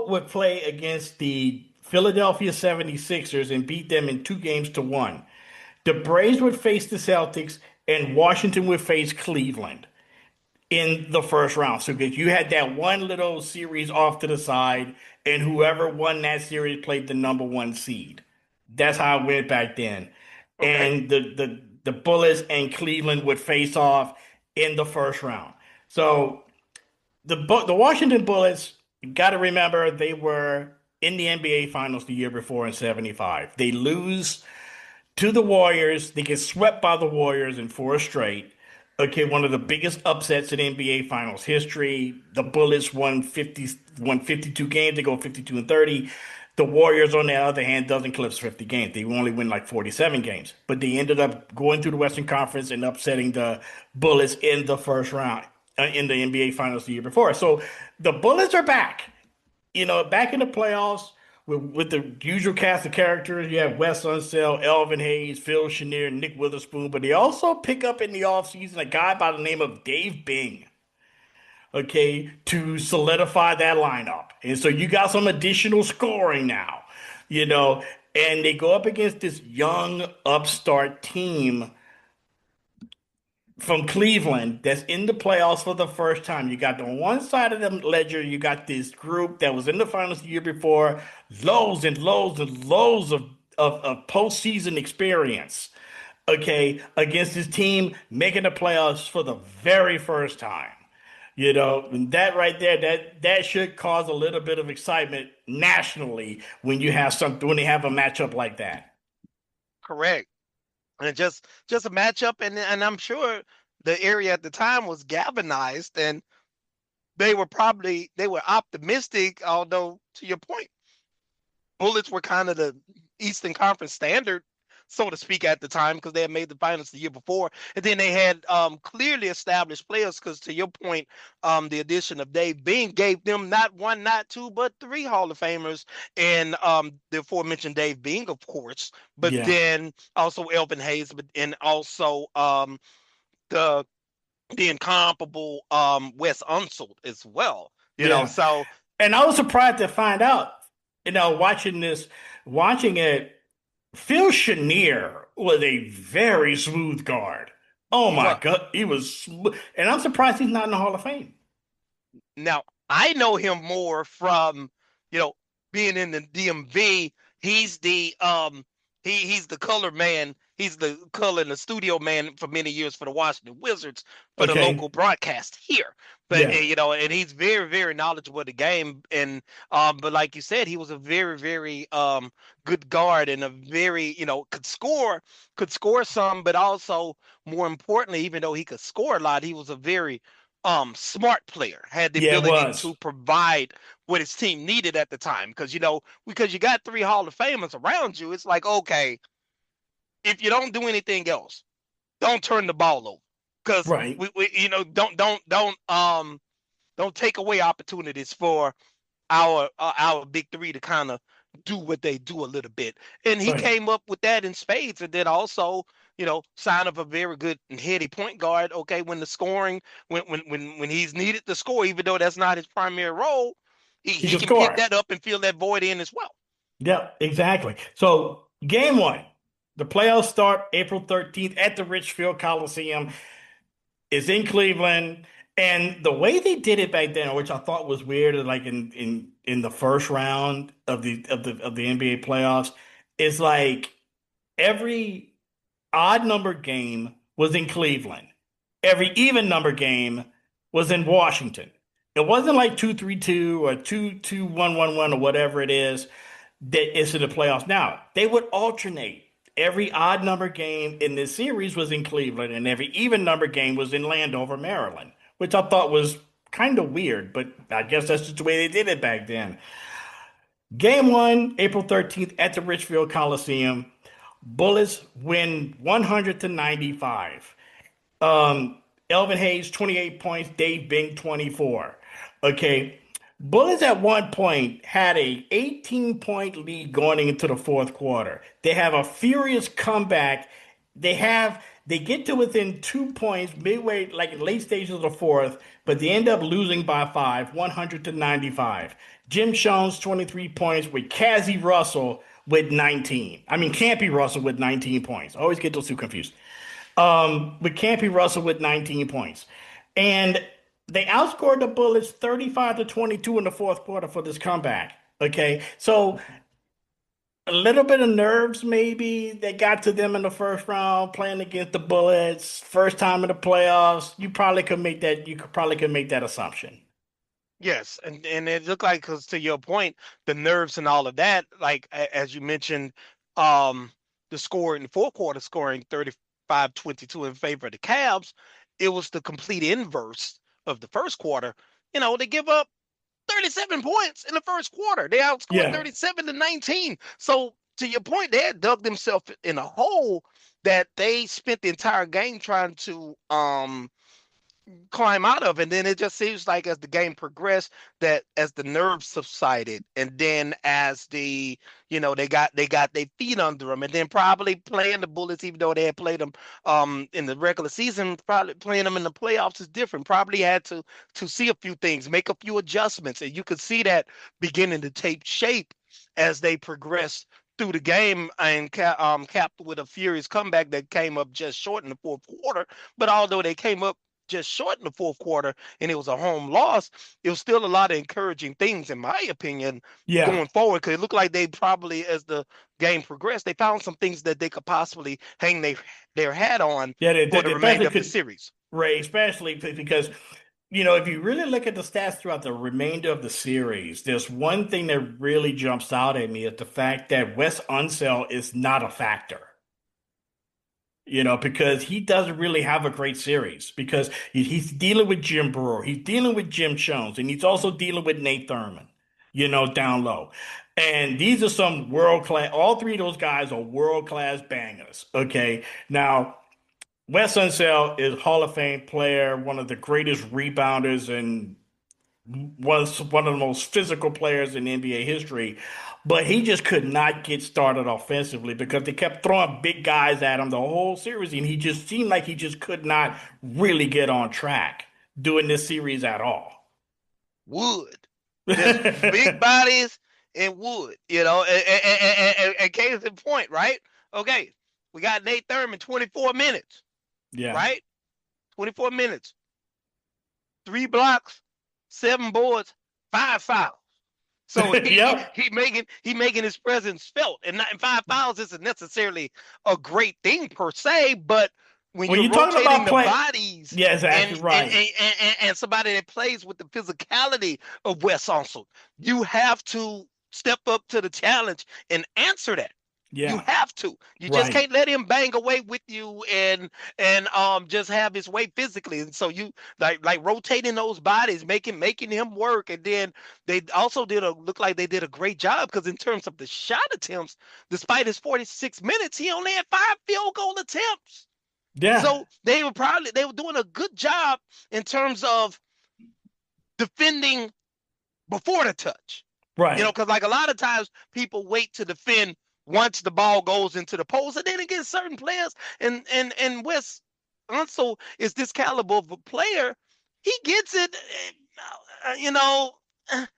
would play against the Philadelphia 76ers and beat them in 2-1. The Braves would face the Celtics, and Washington would face Cleveland in the first round. So you had that one little series off to the side, and whoever won that series played the number 1 seed. That's how it went back then. Okay. And the Bullets and Cleveland would face off in the first round. So the Washington Bullets, you got to remember, they were in the NBA Finals the year before in 75. They lose to the Warriors. They get swept by the Warriors in 4 straight. Okay, one of the biggest upsets in NBA Finals history. The Bullets won 52 games. They go 52-30. The Warriors, on the other hand, doesn't eclipse 50 games. They only win 47 games. But they ended up going through the Western Conference and upsetting the Bullets in the first round in the NBA Finals the year before. So the Bullets are back. Back in the playoffs with the usual cast of characters. You have Wes Unseld, Elvin Hayes, Phil Chenier, Nick Witherspoon. But they also pick up in the offseason a guy by the name of Dave Bing. Okay, to solidify that lineup. And so you got some additional scoring now, and they go up against this young upstart team from Cleveland that's in the playoffs for the first time. You got on one side of the ledger, you got this group that was in the finals the year before, loads and loads and loads of postseason experience, okay, against this team making the playoffs for the very first time. And that right there, that should cause a little bit of excitement nationally when they have a matchup like that. Correct. And just a matchup, and I'm sure the area at the time was galvanized, and they were optimistic, although to your point, Bullets were kind of the Eastern Conference standard, so to speak, at the time, because they had made the finals the year before. And then they had clearly established players, because to your point, the addition of Dave Bing gave them not 1, not 2, but 3 Hall of Famers. And the aforementioned Dave Bing, of course, but then also Elvin Hayes, and also the incomparable Wes Unseld as well. So. And I was surprised to find out, watching it, Phil Chenier was a very smooth guard. Oh my God, he was smooth. And I'm surprised he's not in the Hall of Fame. Now, I know him more from, being in the DMV. He's the he's the color man. He's the color and the studio man for many years for the Washington Wizards for the Okay. local broadcast here. But Yeah. and he's very, very knowledgeable of the game. And but like you said, he was a very, very good guard and a very, could score some, but also more importantly, even though he could score a lot, he was a very smart player, had the Yeah, it ability was. to provide what his team needed at the time. Because you got 3 Hall of Famers around you, it's like, okay, if you don't do anything else, don't turn the ball over. Because Right. don't take away opportunities for our big 3 to kind of do what they do a little bit. And he Right. came up with that in spades. And then also, sign of a very good and heady point guard. Okay, when the scoring, when he's needed to score, even though that's not his primary role, He he can can pick score. that up and fill that void in as well. Yeah, exactly. So game 1, the playoffs start April 13th at the Richfield Coliseum. It's in Cleveland. And the way they did it back then, which I thought was weird, like in the first round of the NBA playoffs, is like every odd number game was in Cleveland. Every even number game was in Washington. It wasn't like 2-3-2 or 2-2-1-1-1 or whatever it is that is in the playoffs. Now, they would alternate. Every odd number game in this series was in Cleveland, and every even number game was in Landover, Maryland, which I thought was kind of weird, but I guess that's just the way they did it back then. Game 1, April 13th at the Richfield Coliseum. Bullets win 100-95. Elvin Hayes, 28 points. Dave Bing, 24. Okay. Bullets at one point had a 18-point lead going into the fourth quarter. They have a furious comeback. They get to within 2 points midway, like in late stages of the fourth, but they end up losing by 5, 100-95. Jim Jones, 23 points with Campy Russell with 19. I mean, Campy Russell with 19 points. I always get those two confused. With Campy Russell with 19 points. And they outscored the Bullets 35-22 in the fourth quarter for this comeback. Okay. So a little bit of nerves, maybe, that got to them in the first round playing against the Bullets. First time in the playoffs. You could probably could make that assumption. Yes, and it looked like, because to your point, the nerves and all of that, like as you mentioned, the score in the fourth quarter, scoring 35-22 in favor of the Cavs, it was the complete inverse of the first quarter. They give up 37 points in the first quarter. They outscored 37-19. So to your point, they had dug themselves in a hole that they spent the entire game trying to climb out of. And then it just seems like as the game progressed, that as the nerves subsided, and then as they got their feet under them, and then probably playing the Bullets, even though they had played them in the regular season, probably playing them in the playoffs is different. Probably had to see a few things, make a few adjustments, and you could see that beginning to take shape as they progressed through the game, and capped with a furious comeback that came up just short in the fourth quarter. But although they came up just short in the fourth quarter and it was a home loss, it was still a lot of encouraging things, in my opinion, going forward, because it looked like they probably, as the game progressed, they found some things that they could possibly hang their hat on for the remainder of the series. Right, especially because, if you really look at the stats throughout the remainder of the series, there's one thing that really jumps out at me is the fact that Wes Unseld is not a factor. Because he doesn't really have a great series, because he's dealing with Jim Brewer, he's dealing with Jim Jones, and he's also dealing with Nate Thurman, down low. And these are some world-class, all three of those guys are world-class bangers. Okay. Now, Wes Unseld is Hall of Fame player, one of the greatest rebounders, and was one of the most physical players in NBA history. But he just could not get started offensively because they kept throwing big guys at him the whole series, and he just seemed like he just could not really get on track doing this series at all. Wood. Just big bodies and wood, and case in point, right? Okay, we got Nate Thurman, 24 minutes. Yeah. Right? 24 minutes. 3 blocks, 7 boards, 5 fouls. So Yep. he making his presence felt, and 5 fouls isn't necessarily a great thing per se, but when When you're you're talking rotating about the bodies, yeah, exactly and, right. and somebody that plays with the physicality of Wes Unseld, you have to step up to the challenge and answer that. You Yeah, have to. You just right. can't let him bang away with you and just have his way physically. And so you like rotating those bodies, making him work. And then they also look like they did a great job, because in terms of the shot attempts, despite his 46 minutes, he only had 5 field goal attempts. Yeah, So they were doing a good job in terms of defending before the touch. right. Because like a lot of times people wait to defend once the ball goes into the post, and then against certain players, and Wes Unseld is this caliber of a player. He gets it,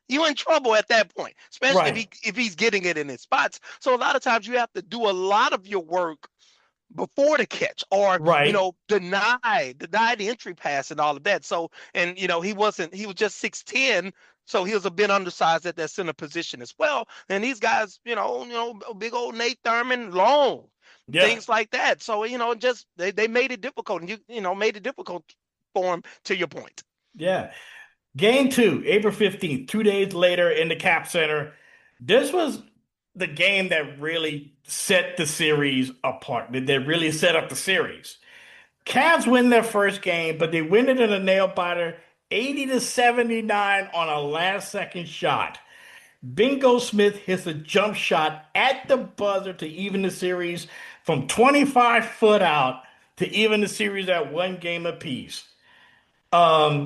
you're in trouble at that point, especially Right. if he's getting it in his spots. So a lot of times you have to do a lot of your work before the catch, or Right. deny the entry pass and all of that. So, and he was just 6'10", so he was a bit undersized at that center position as well. And these guys, big old Nate Thurman, long, Yeah. things like that. So just they made it difficult, and made it difficult for him, to your point. Yeah. Game 2, April 15th, 2 days later in the Cap Center. This was the game that really set the series apart. That really set up the series. Cavs win their first game, but they win it in a nail biter, 80-79 on a last-second shot. Bingo Smith hits a jump shot at the buzzer to even the series from 25 foot out, to even the series at 1 game apiece.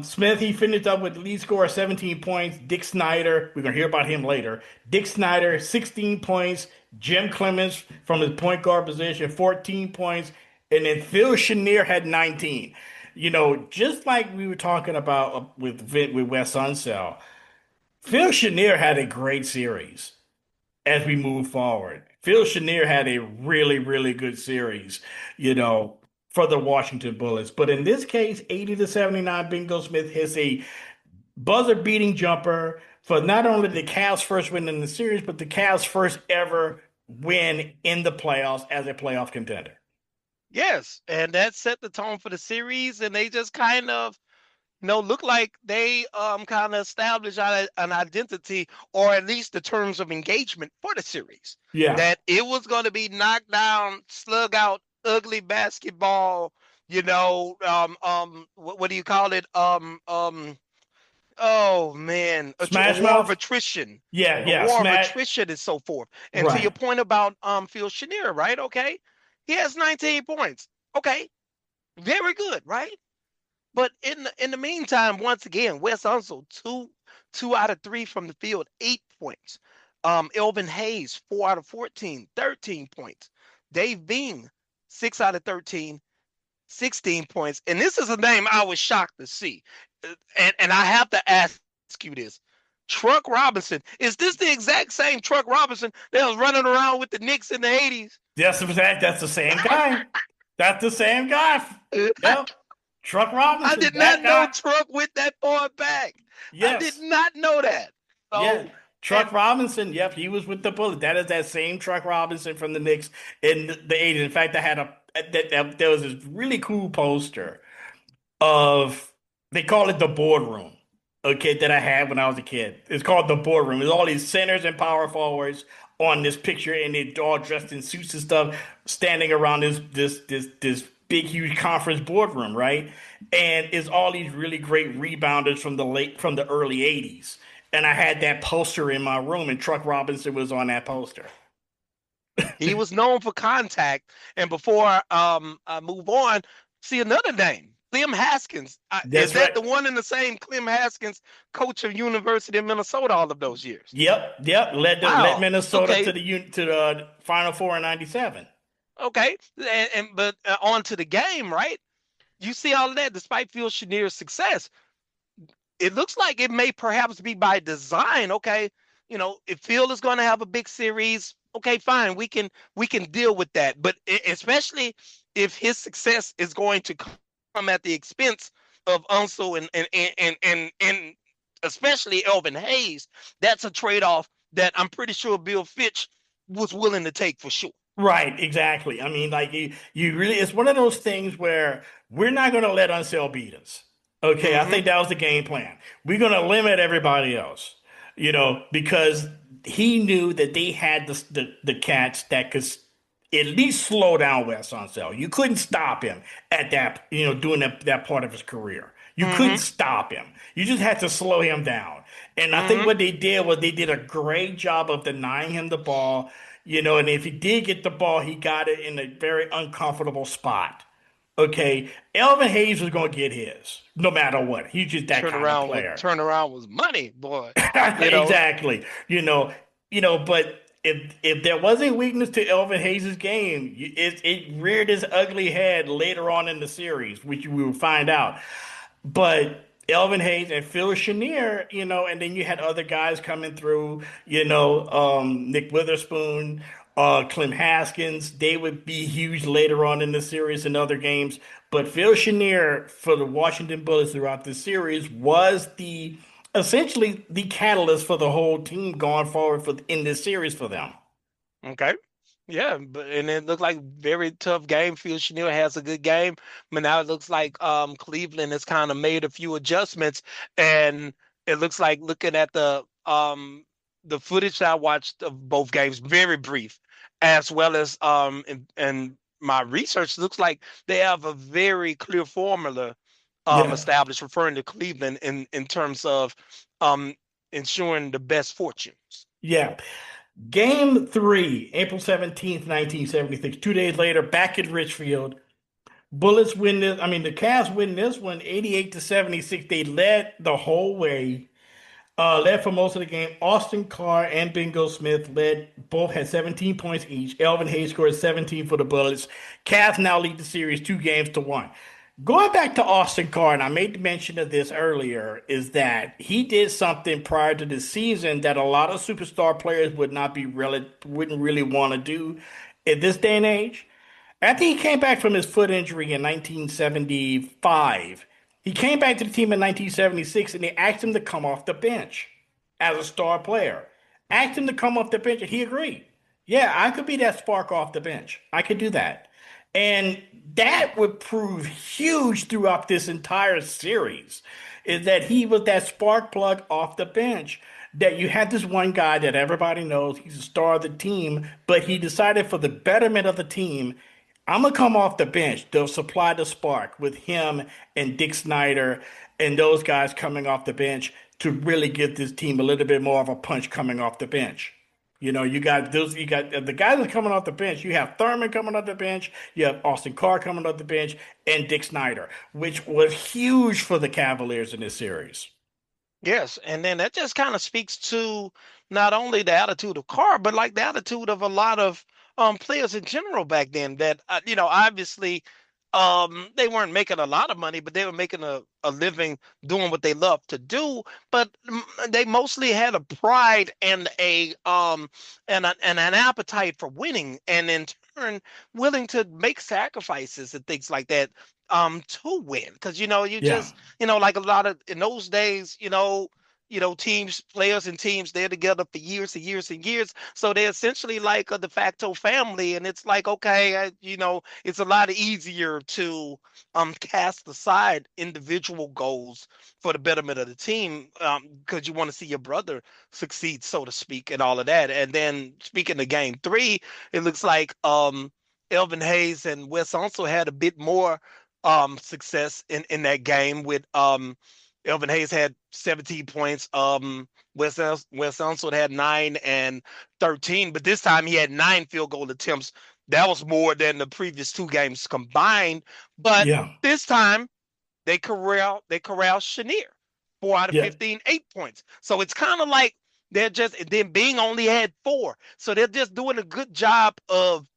Smith, he finished up with the lead score of 17 points. Dick Snyder, we're going to hear about him later. Dick Snyder, 16 points. Jim Clemens from his point guard position, 14 points. And then Phil Chenier had 19. Just like we were talking about with Wes Unseld, Phil Chenier had a great series as we move forward. Phil Chenier had a really, really good series, for the Washington Bullets. But in this case, 80-79, Bingo Smith hits a buzzer-beating jumper for not only the Cavs' first win in the series, but the Cavs' first ever win in the playoffs as a playoff contender. Yes, and that set the tone for the series, and they just kind of look like they kind of established an identity, or at least the terms of engagement for the series. Yeah. That it was going to be knocked down, slug out, ugly basketball. What do you call it? Oh man, Smash a war of mouth? attrition. Yeah, A war Smash. of attrition and so forth. And to Right. your point about Phil Chenier, right? Okay, he has 19 points. Okay, very good, right? But in the meantime, once again, Wes Unseld, two out of 3 from the field, 8 points. Elvin Hayes, 4 out of 14, 13 points. Dave Bing, 6 out of 13, 16 points. And this is a name I was shocked to see. And I have to ask you this. Truck Robinson, is this the exact same Truck Robinson that was running around with the Knicks in the 80s? Yes, that's the same guy. That's the same guy. Yep. Truck Robinson. I did not know Truck went that far back. Yes. I did not know that. So, yeah. Truck Robinson, yep, he was with the Bullets. That is that same Truck Robinson from the Knicks in the 80s. In fact, there was this really cool poster of, they call it the boardroom, okay, that I had when I was a kid. It's called the boardroom. There's all these centers and power forwards on this picture, and they're all dressed in suits and stuff, standing around this big, huge conference boardroom, right? And it's all these really great rebounders from the early 80s. And I had that poster in my room, and Truck Robinson was on that poster. He was known for contact. And before I move on, see another name, Clem Haskins. Is that the one and the same Clem Haskins, coach of University of Minnesota all of those years? Yep. Led Minnesota to the Final Four in '97. Okay, but on to the game, right? You see all of that. Despite Phil Chenier's success, it looks like it may perhaps be by design. Okay, if Phil is going to have a big series, okay, fine, we can deal with that. But especially if his success is going to come at the expense of Unseld and especially Elvin Hayes, that's a trade-off that I'm pretty sure Bill Fitch was willing to take for sure. Right, exactly. I mean, like you really, it's one of those things where we're not going to let Unseld beat us. Okay, I think that was the game plan. We're going to limit everybody else, because he knew that they had the cats that could at least slow down Wes Unseld. You couldn't stop him at that, doing that part of his career. You couldn't stop him. You just had to slow him down. And I think what they did was they did a great job of denying him the ball. And if he did get the ball, he got it in a very uncomfortable spot. Okay, Elvin Hayes was going to get his, no matter what. He's just that kind of player. Turnaround was money, boy. Exactly. But if there wasn't weakness to Elvin Hayes' game, it reared its ugly head later on in the series, which we will find out. But Elvin Hayes and Phil Chenier, and then you had other guys coming through, Nick Witherspoon, Clem Haskins. They would be huge later on in the series and other games. But Phil Chenier for the Washington Bullets throughout the series was essentially the catalyst for the whole team going forward in this series for them. Okay. Yeah, and it looked like very tough game. Phil Chenier has a good game, but now it looks like Cleveland has kind of made a few adjustments, and it looks like looking at the footage I watched of both games, very brief, as well as and my research looks like they have a very clear formula established referring to Cleveland in terms of ensuring the best fortunes. Yeah. Game 3, April 17th, 1976. 2 days later, back at Richfield. Bullets win this. I mean, the Cavs win this one 88-76. They led the whole way. Led for most of the game. Austin Carr and Bingo Smith both had 17 points each. Elvin Hayes scored 17 for the Bullets. Cavs now lead the series 2-1. Going back to Austin Carr, and I made mention of this earlier, is that he did something prior to the season that a lot of superstar players wouldn't really want to do in this day and age. After he came back from his foot injury in 1975, he came back to the team in 1976, and they asked him to come off the bench as a star player. Asked him to come off the bench, and he agreed. Yeah, I could be that spark off the bench. I could do that. And that would prove huge throughout this entire series, is that he was that spark plug off the bench, that you had this one guy that everybody knows, he's a star of the team, but he decided for the betterment of the team, I'm going to come off the bench. They'll supply the spark with him and Dick Snyder and those guys coming off the bench to really give this team a little bit more of a punch coming off the bench. You got the guys that are coming off the bench. You have Thurman coming off the bench. You have Austin Carr coming off the bench and Dick Snyder, which was huge for the Cavaliers in this series. Yes, and then that just kind of speaks to not only the attitude of Carr, but like the attitude of a lot of players in general back then. That obviously they weren't making a lot of money, but they were making a living doing what they love to do. But they mostly had a pride and an appetite for winning, and in turn willing to make sacrifices and things like that to win. Because just like a lot of in those days, players and teams, they're together for years and years and years. So they're essentially like a de facto family. And it's like, okay, it's a lot easier to cast aside individual goals for the betterment of the team, because you want to see your brother succeed, so to speak, and all of that. And then speaking of game 3, it looks like Elvin Hayes and Wes also had a bit more success in that game with Elvin Hayes had 17 points. Wes Unseld had 9 and 13, but this time he had 9 field goal attempts. That was more than the previous 2 games combined. But this time they corral Chenier, 4 out of 15, 8 points. So it's kind of like they're just, and then Bing only had 4. So they're just doing a good job of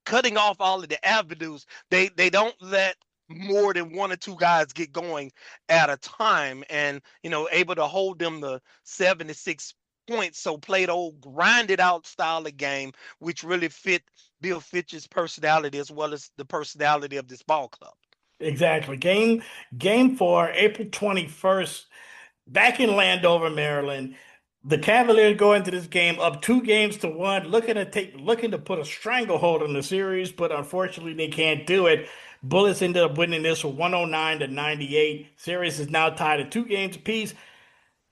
cutting off all of the avenues. They don't let more than 1 or 2 guys get going at a time, and able to hold them to 76 points. So played old grinded out style of game, which really fit Bill Fitch's personality as well as the personality of this ball club. Exactly. Game 4, April 21st, back in Landover, Maryland. The Cavaliers go into this game up 2-1, looking to put a stranglehold on the series, but unfortunately they can't do it. Bullets ended up winning this 109-98. Series is now tied at 2 games apiece.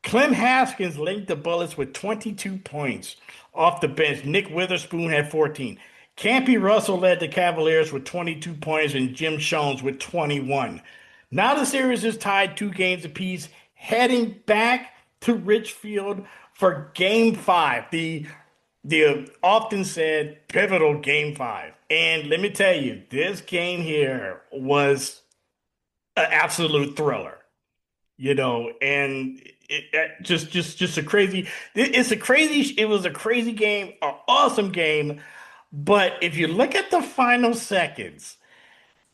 Clem Haskins linked the Bullets with 22 points off the bench. Nick Witherspoon had 14. Campy Russell led the Cavaliers with 22 points and Jim Jones with 21. Now the series is tied 2 games apiece, heading back to Richfield for Game 5, the often said pivotal Game 5. And let me tell you, this game here was an absolute thriller, and just a crazy. It was a crazy game, an awesome game. But if you look at the final seconds,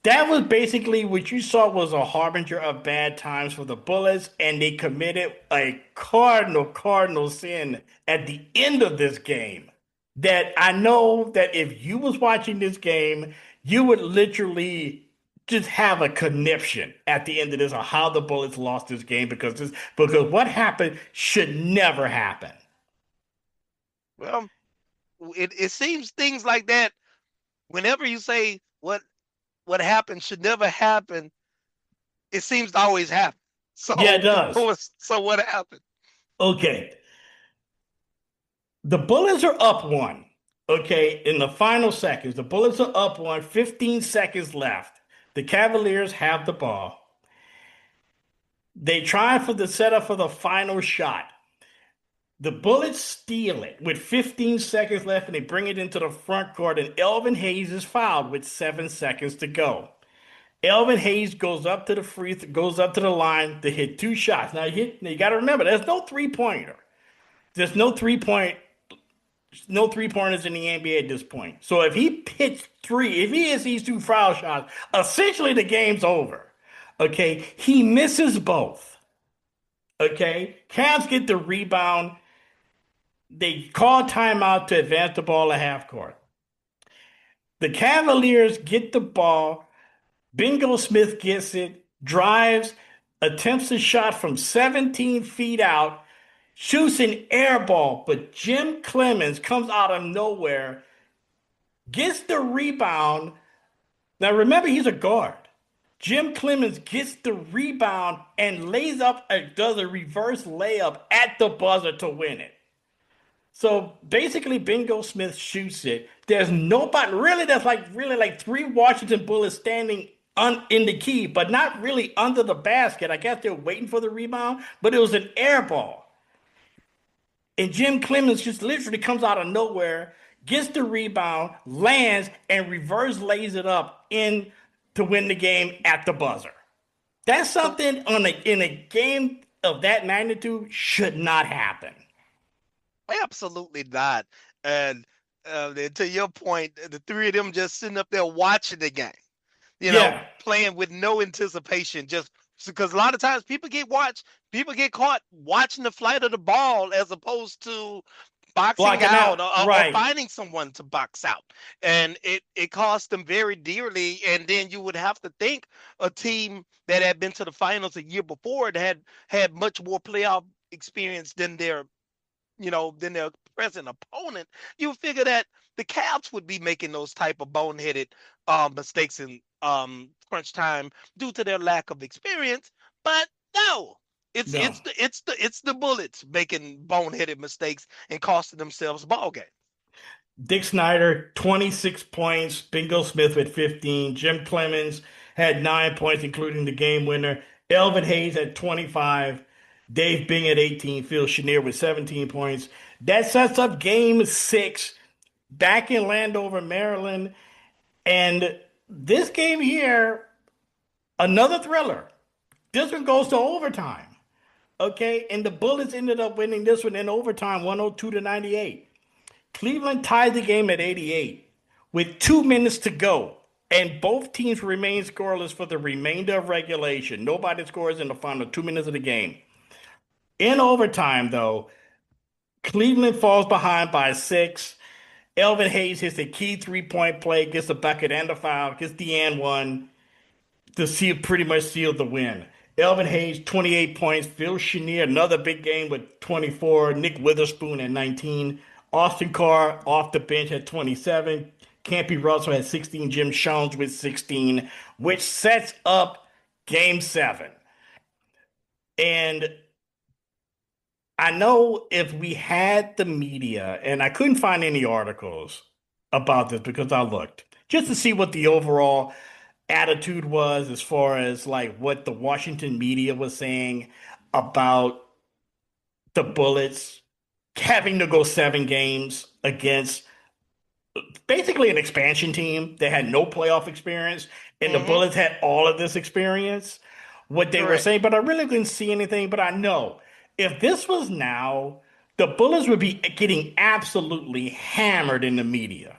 that was basically what you saw was a harbinger of bad times for the Bullets, and they committed a cardinal sin at the end of this game. That I know that if you was watching this game, you would literally just have a conniption at the end of this on how the Bullets lost this game because what happened should never happen. Well, it seems things like that. Whenever you say what happened should never happen, it seems to always happen. So yeah, it does. So what happened? Okay. The Bullets are up 1. Okay, in the final seconds, the Bullets are up 1, 15 seconds left. The Cavaliers have the ball. They try for the setup for the final shot. The Bullets steal it with 15 seconds left, and they bring it into the front court, and Elvin Hayes is fouled with 7 seconds to go. Elvin Hayes goes up to the line to hit 2 shots. Now you got to remember, there's no three-pointer. There's no three-pointers in the NBA at this point. So if he hits 3, if he hits these 2 foul shots, essentially the game's over. Okay, he misses both. Okay, Cavs get the rebound. They call timeout to advance the ball at half court. The Cavaliers get the ball. Bingo Smith gets it, drives, attempts a shot from 17 feet out, shoots an air ball, but Jim Clemens comes out of nowhere, gets the rebound. Now remember, he's a guard. Jim Clemens gets the rebound and does a reverse layup at the buzzer to win it. So basically, Bingo Smith shoots it. There's nobody really. There's like 3 Washington Bullets standing in the key, but not really under the basket. I guess they're waiting for the rebound, but it was an air ball. And Jim Clemens just literally comes out of nowhere, gets the rebound, lands, and reverse lays it up in to win the game at the buzzer. That's something in a game of that magnitude should not happen. Absolutely not. And to your point, the 3 of them just sitting up there watching the game, playing with no anticipation, just because a lot of times people get caught watching the flight of the ball as opposed to boxing out or finding someone to box out. And it cost them very dearly. And then you would have to think a team that had been to the finals a year before had much more playoff experience than their present opponent. You would figure that the Cavs would be making those type of boneheaded mistakes in crunch time due to their lack of experience. But no. It's the Bullets making boneheaded mistakes and costing themselves ball games. Dick Snyder, 26 points. Bingo Smith with 15. Jim Clemens had 9 points, including the game winner. Elvin Hayes had 25. Dave Bing at 18. Phil Chenier with 17 points. That sets up Game 6 back in Landover, Maryland. And this game here, another thriller. This one goes to overtime. Okay, and the Bullets ended up winning this one in overtime, 102-98. Cleveland tied the game at 88 with 2 minutes to go, and both teams remain scoreless for the remainder of regulation. Nobody scores in the final 2 minutes of the game. In overtime, though, Cleveland falls behind by 6. Elvin Hayes hits a key 3-point play, gets the bucket and the foul, gets the and one to pretty much seal the win. Elvin Hayes, 28 points. Phil Chenier, another big game with 24. Nick Witherspoon at 19. Austin Carr off the bench at 27. Campy Russell had 16. Jim Jones with 16, which sets up Game 7. And I know if we had the media, and I couldn't find any articles about this because I looked, just to see what the overall attitude was as far as like what the Washington media was saying about the Bullets having to go 7 games against basically an expansion team that had no playoff experience, and the Bullets had all of this experience. What they were saying, but I really couldn't see anything. But I know if this was now, the Bullets would be getting absolutely hammered in the media.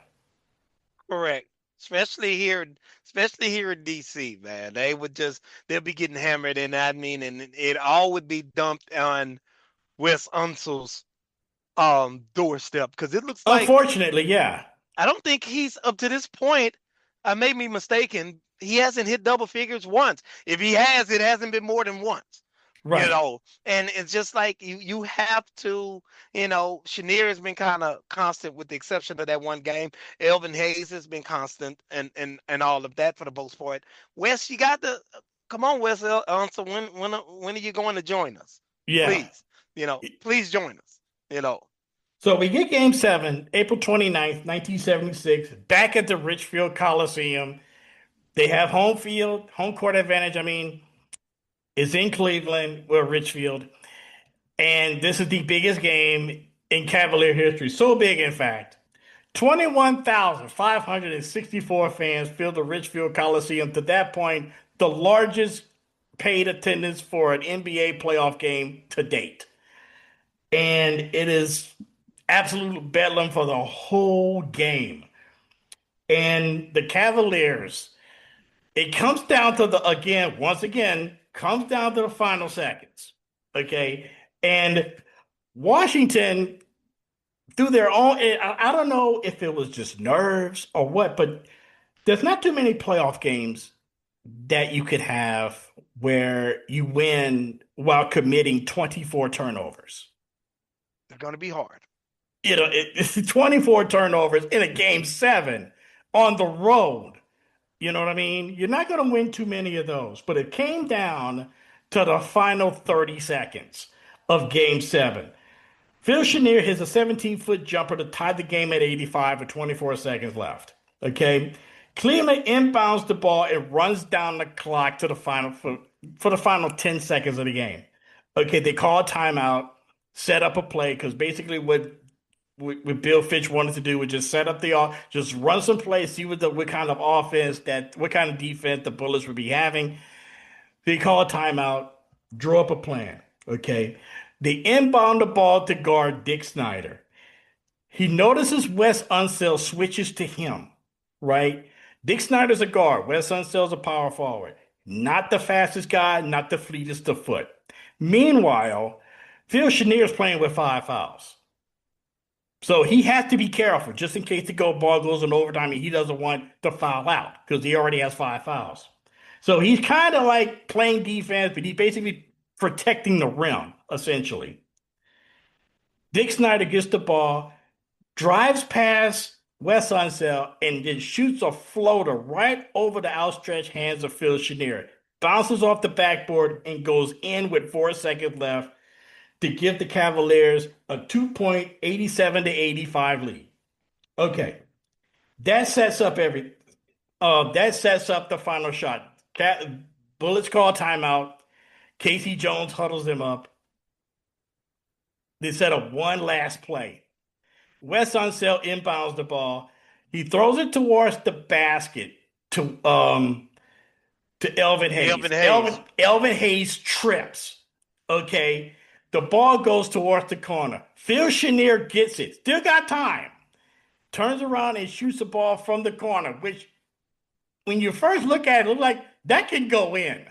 Correct. Especially here in DC, man. They'll be getting hammered, and I mean, and it all would be dumped on Wes Unsel's doorstep, because it looks like, Unfortunately, yeah. I don't think he's up to this point. I may be mistaken. He hasn't hit double figures once. If he has, it hasn't been more than once. Right. You know, and it's just like you have to, Chenier has been kind of constant with the exception of that one game. Elvin Hayes has been constant and all of that for the most part. Wes, you got to come on, Wes. So when are you going to join us? Yeah. Please, please join us. So we get Game 7, April 29th, 1976, back at the Richfield Coliseum. They have home court advantage. I mean, it's in Cleveland, or Richfield. And this is the biggest game in Cavalier history. So big, in fact. 21,564 fans filled the Richfield Coliseum. To that point, the largest paid attendance for an NBA playoff game to date. And it is absolute bedlam for the whole game. And the Cavaliers, it comes down to comes down to the final seconds. Okay. And Washington, through their own, I don't know if it was just nerves or what, but there's not too many playoff games that you could have where you win while committing 24 turnovers. They're going to be hard. It's 24 turnovers in a Game 7 on the road. You know what I mean? You're not going to win too many of those. But it came down to the final 30 seconds of Game 7. Phil Chenier hits a 17-foot jumper to tie the game at 85 with 24 seconds left. Okay? Cleveland inbounds the ball and runs down the clock to the final for the final 10 seconds of the game. Okay, they call a timeout, set up a play, because basically what Bill Fitch wanted to do was just set up just run some plays, see what kind of what kind of defense the Bullets would be having. They call a timeout, draw up a plan. Okay. They inbound the ball to guard Dick Snyder. He notices Wes Unseld switches to him, right? Dick Snyder's a guard. Wes Unseld's a power forward. Not the fastest guy, not the fleetest of foot. Meanwhile, Phil Chenier's playing with 5 fouls. So he has to be careful just in case the ball goes in overtime and he doesn't want to foul out because he already has 5 fouls. So he's kind of like playing defense, but he's basically protecting the rim, essentially. Dick Snyder gets the ball, drives past Wes Unseld, and then shoots a floater right over the outstretched hands of Phil Chenier. Bounces off the backboard and goes in with 4 seconds left to give the Cavaliers a 2-point 87-85 lead. Okay. That sets up the final shot. Bullets call timeout. Casey Jones huddles them up. They set up one last play. Wes Unseld inbounds the ball. He throws it towards the basket to Elvin Hayes. Elvin Hayes trips. Okay. The ball goes towards the corner. Phil Chenier gets it. Still got time. Turns around and shoots the ball from the corner, which when you first look at it, looks like that can go in.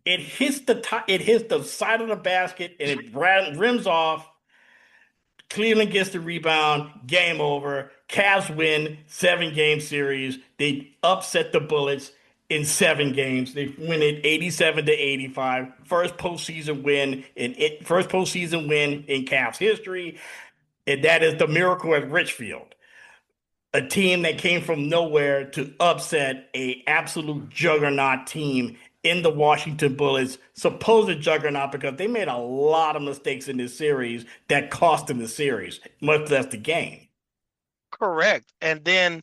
It hits the side of the basket and it rims off. Cleveland gets the rebound. Game over. Cavs win 7-game series. They upset the Bullets. in 7 games. They win it 87-85. First postseason win in Cavs history, and that is the miracle at Richfield. A team that came from nowhere to upset a absolute juggernaut team in the Washington Bullets, supposed juggernaut, because they made a lot of mistakes in this series that cost them the series, much less the game. Correct. And then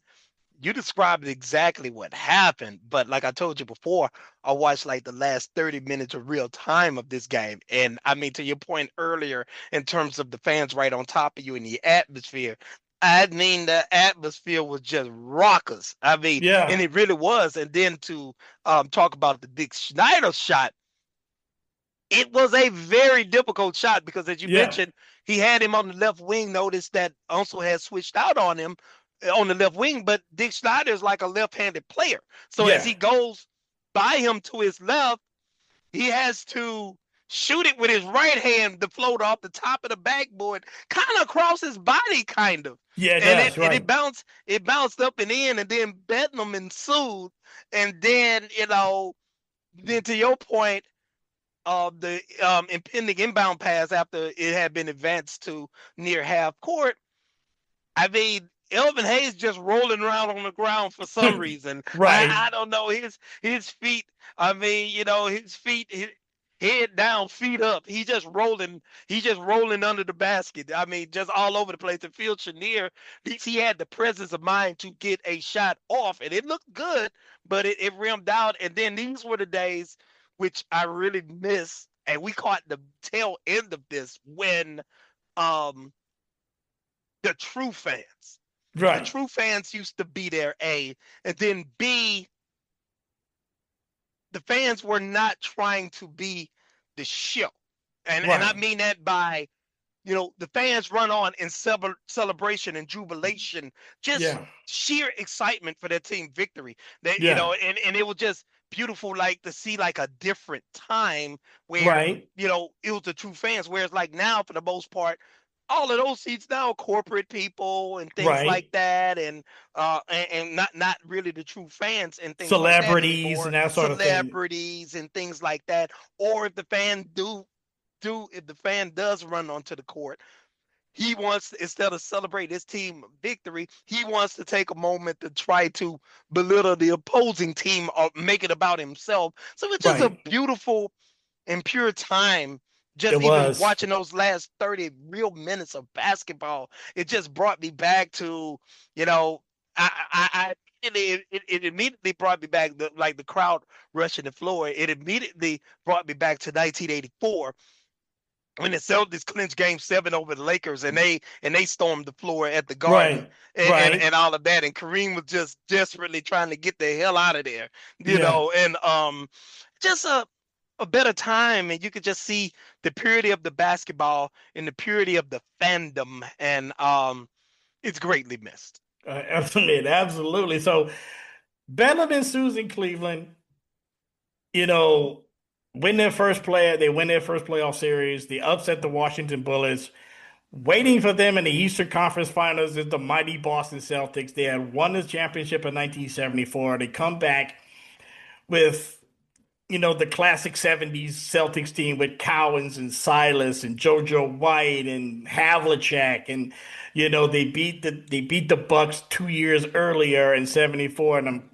you described exactly what happened, but like I told you before, I watched like the last 30 minutes of real time of this game. And I mean, to your point earlier, in terms of the fans right on top of you in the atmosphere, I mean, the atmosphere was just raucous. I mean, Yeah. and it really was. And then to talk about the Dick Schneider shot, it was a very difficult shot because, as you mentioned, he had him on the left wing. Notice that also had switched out on him on the left wing, but Dick Schneider is like a left-handed player. So as he goes by him to his left, he has to shoot it with his right hand to float off the top of the backboard, kind of across his body, kind of. Yeah, it and does, right. And it bounced up and in, and then Bedlam ensued. And then, then to your point, the impending inbound pass after it had been advanced to near half court, I mean, Elvin Hayes just rolling around on the ground for some reason. Right. I don't know. His feet, I mean, his feet, head down, feet up. He's just rolling under the basket. I mean, just all over the place. And Phil Chenier, at least he had the presence of mind to get a shot off. And it looked good, but it rimmed out. And then these were the days which I really miss. And we caught the tail end of this when the true fans. Right. The true fans used to be there, A. And then B, the fans were not trying to be the show. And I mean that by, the fans run on in celebration and jubilation, just sheer excitement for their team victory. And it was just beautiful, like to see like a different time where, it was the true fans. Whereas like now, for the most part, all of those seats now are corporate people and things like that, and not really the true fans and things celebrities like that and that sort of thing. Celebrities and things like that. Or if the fan if the fan does run onto the court, he wants, instead of celebrate his team victory, he wants to take a moment to try to belittle the opposing team or make it about himself. So it's just a beautiful and pure time. Just even watching those last 30 real minutes of basketball, it just brought me back to, it immediately brought me back, the crowd rushing the floor. It immediately brought me back to 1984 when the Celtics clinched Game 7 over the Lakers, and they stormed the floor at the Garden, and all of that. And Kareem was just desperately trying to get the hell out of there, and just a better time, and you could just see the purity of the basketball and the purity of the fandom, and it's greatly missed. Absolutely. So Bedlam ensues in Cleveland. Win their first playoff series. They upset the Washington Bullets. Waiting for them in the Eastern Conference Finals is the mighty Boston Celtics. They had won the championship in 1974. They come back with the classic 70s Celtics team with Cowens and Silas and JoJo White and Havlicek, and they beat the Bucks 2 years earlier in 74, and I'm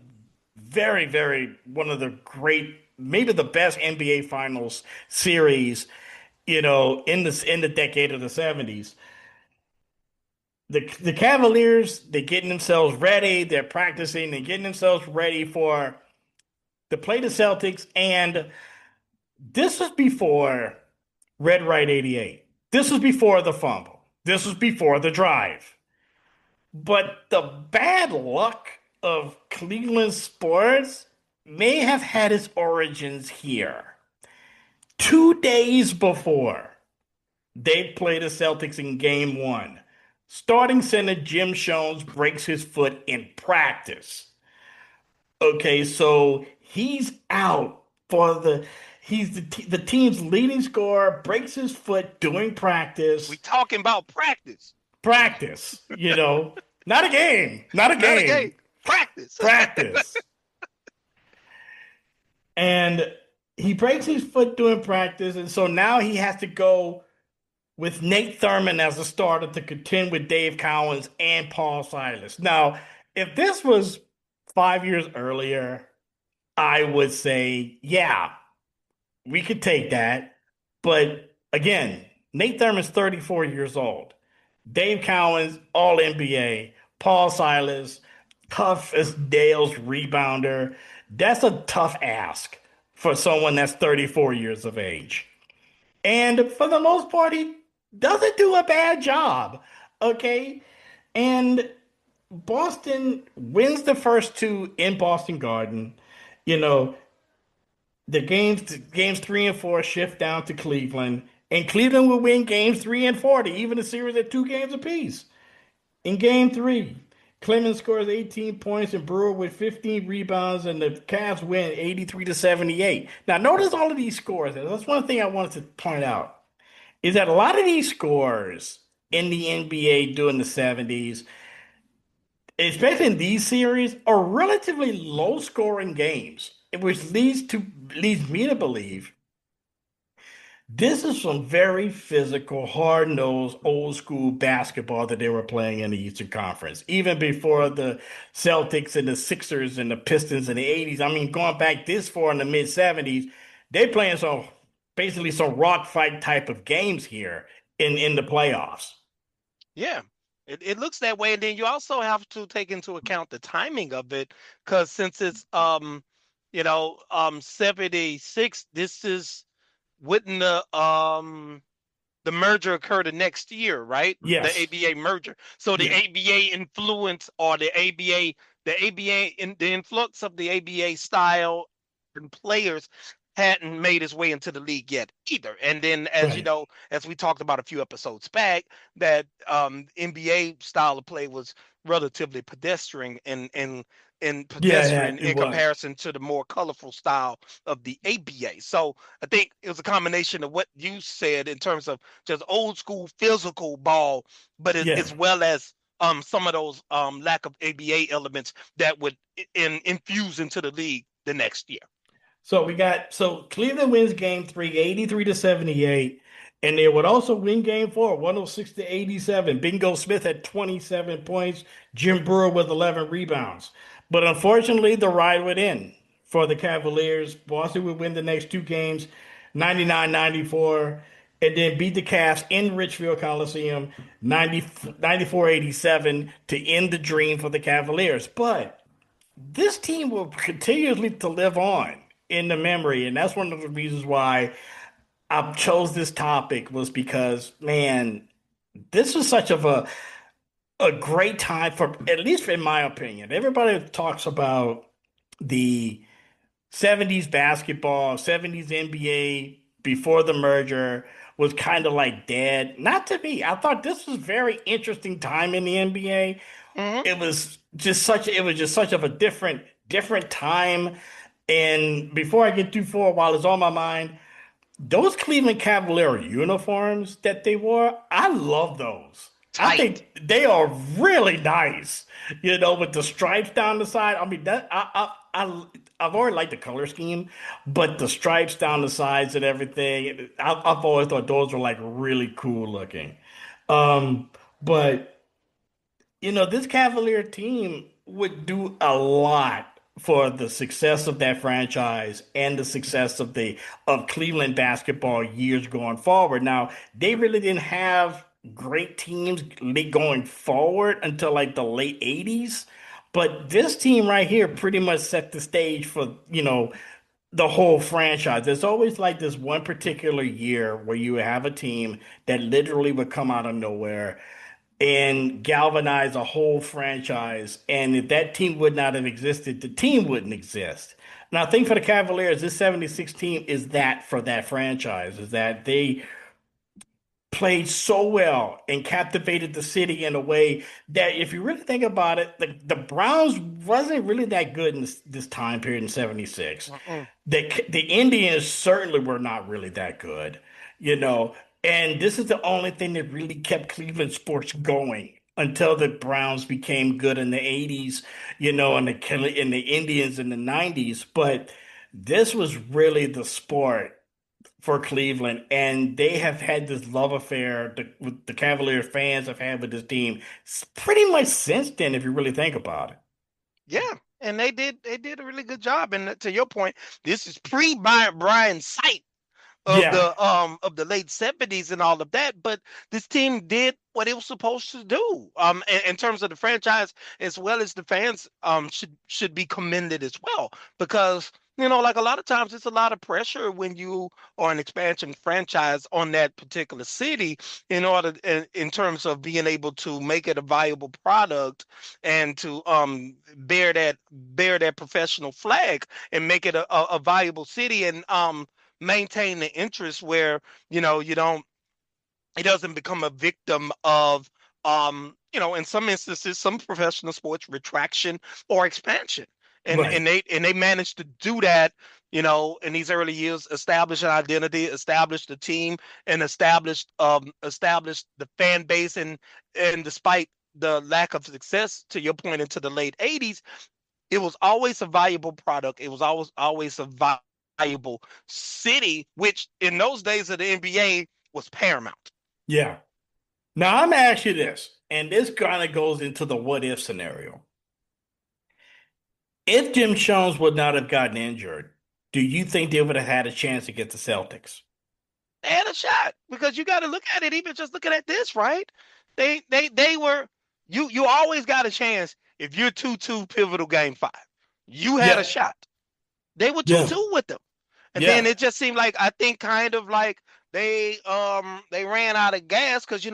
very, very one of the great, maybe the best NBA Finals series, in the decade of the 70s. The Cavaliers, they're getting themselves ready, they're practicing, they're getting themselves ready to play the Celtics, and this was before Red Right 88. This was before the fumble. This was before the drive. But the bad luck of Cleveland sports may have had its origins here. 2 days before they played the Celtics in Game 1, starting center Jim Jones breaks his foot in practice. Okay, so he's out for the team's leading scorer, breaks his foot doing practice. We talking about practice. Practice, not a game. Not a game. Practice. Practice. And he breaks his foot doing practice, and so now he has to go with Nate Thurman as a starter to contend with Dave Cowens and Paul Silas. Now, if this was 5 years earlier, I would say, yeah, we could take that. But again, Nate Thurman's 34 years old. Dave Cowens, all NBA. Paul Silas, tough as Dale's rebounder. That's a tough ask for someone that's 34 years of age. And for the most part, he doesn't do a bad job. Okay. And Boston wins the first two in Boston Garden. You know, the games 3 and 4 shift down to Cleveland, and Cleveland will win games 3 and 4, even a series at 2 games apiece. In game three, Clemens scores 18 points and Brewer with 15 rebounds, and the Cavs win 83-78. Now, notice all of these scores. That's one thing I wanted to point out is that a lot of these scores in the NBA during the 70s, especially in these series, are relatively low-scoring games, which leads me to believe this is some very physical, hard-nosed, old-school basketball that they were playing in the Eastern Conference, even before the Celtics and the Sixers and the Pistons in the 80s. I mean, going back this far in the mid-70s, they playing basically some rock fight type of games here in the playoffs. Yeah, it looks that way. And then you also have to take into account the timing of it, because since it's 76, this is wouldn't the merger occur the next year, right? Yes. The ABA merger. So the ABA influence, or the influx of the ABA style and players hadn't made its way into the league yet either. And then, as you know, as we talked about a few episodes back, that NBA style of play was relatively pedestrian in comparison to the more colorful style of the ABA. So I think it was a combination of what you said in terms of just old school physical ball, but as well as some of those lack of ABA elements that would infuse into the league the next year. So Cleveland wins game 3, 83-78, and they would also win game 4, 106-87. Bingo Smith had 27 points, Jim Brewer with 11 rebounds. But unfortunately, the ride would end for the Cavaliers. Boston would win the next 2 games, 99-94, and then beat the Cavs in Richfield Coliseum, 94-87, to end the dream for the Cavaliers. But this team will continuously to live on in the memory, and that's one of the reasons why I chose this topic, was because, man, this was such of a great time, for, at least in my opinion. Everybody talks about the 70s basketball, 70s NBA before the merger was kind of like dead. Not to me. I thought this was a very interesting time in the NBA. Mm-hmm. It was just such of a different time. And before I get too far, while it's on my mind, those Cleveland Cavalier uniforms that they wore, I love those. Tight. I think they are really nice, with the stripes down the side. I mean, that I've already liked the color scheme, but the stripes down the sides and everything, I've always thought those were like really cool looking. But this Cavalier team would do a lot for the success of that franchise and the success of Cleveland basketball years going forward. Now, they really didn't have great teams going forward until like the late 80s. But this team right here pretty much set the stage for, the whole franchise. There's always like this one particular year where you have a team that literally would come out of nowhere and galvanize a whole franchise. And if that team would not have existed, the team wouldn't exist. And I think for the Cavaliers, this 76 team is that for that franchise, is that they played so well and captivated the city in a way that, if you really think about it, the Browns wasn't really that good in this time period in 76. The Indians certainly were not really that good, and this is the only thing that really kept Cleveland sports going until the Browns became good in the 80s, and the Indians in the 90s. But this was really the sport for Cleveland, and they have had this love affair with the Cavalier fans have had with this team pretty much since then, if you really think about it. Yeah, and they did a really good job. And to your point, this is pre Brian Sight Yeah, of the late 70s and all of that, but this team did what it was supposed to do. In terms of the franchise as well as the fans should be commended as well, because like a lot of times it's a lot of pressure when you are an expansion franchise on that particular city in terms of being able to make it a viable product and to bear that professional flag and make it a viable city and maintain the interest where you don't it doesn't become a victim of in some instances some professional sports retraction or expansion, and right. and they managed to do that in these early years, establish an identity, establish the team, and establish the fan base, and despite the lack of success, to your point, into the late 80s, it was always a valuable product. It was always a valuable city, which in those days of the NBA was paramount. Yeah. Now I'm gonna ask you this, and this kind of goes into the what if scenario. If Jim Jones would not have gotten injured, do you think they would have had a chance against the Celtics? They had a shot because you got to look at it. Even just looking at this, right? They were you always got a chance if you're 2-2 pivotal game 5. You had a Yeah, shot. They were yeah, 2-2 with them. And then yeah, it just seemed like I think kind of like they ran out of gas because you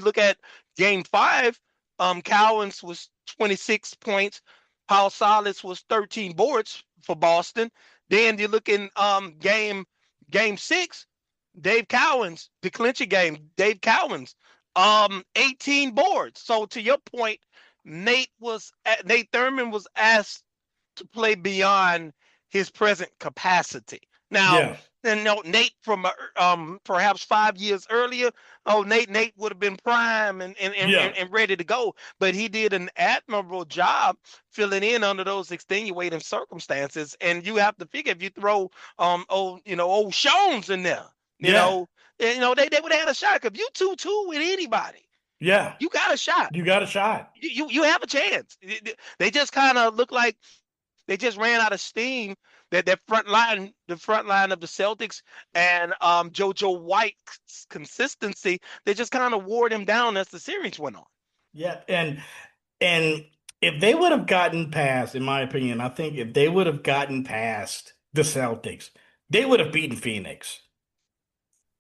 look at game 5, Cowens was 26 points, Paul Silas was 13 boards for Boston. Then you look in game 6, Dave Cowens, the clincher game, Dave Cowens, 18 boards. So to your point, Nate Thurman was asked to play beyond his present capacity. Now, yeah, and Nate from perhaps 5 years earlier, Nate would have been prime yeah, and ready to go, but he did an admirable job filling in under those extenuating circumstances. And you have to figure if you throw old Shones in there, you yeah, know, they would have had a shot. If you 2-2 with anybody, yeah. you got a shot. You got a shot. You have a chance. They just kind of look like they just ran out of steam. That front line, the front line of the Celtics and JoJo White's consistency, they just kind of wore them down as the series went on. Yeah, and if they would have gotten past, in my opinion, I think if they would have gotten past the Celtics, they would have beaten Phoenix.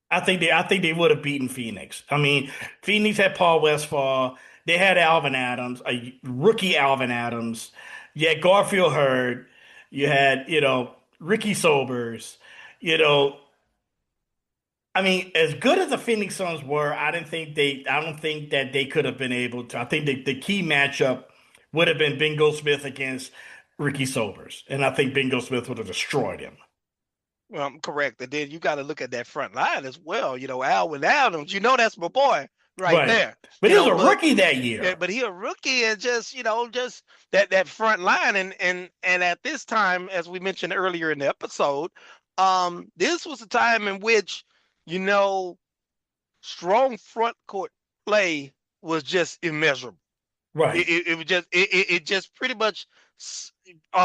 I think they would have beaten Phoenix. I mean, Phoenix had Paul Westphal. They had Alvin Adams, a rookie Alvin Adams. You had Garfield Hurd. You had, Ricky Sobers. You know, I mean, as good as the Phoenix Suns were, I don't think that they could have been able to. I think the key matchup would have been Bingo Smith against Ricky Sobers. And I think Bingo Smith would have destroyed him. Well, I'm correct. And then you got to look at that front line as well. Alvin Adams, that's my boy right Right. there. But he was a rookie that Yeah, year. but he a rookie and just that front line and at this time, as we mentioned earlier in the episode, this was a time in which strong front court play was just immeasurable. Right. It just pretty much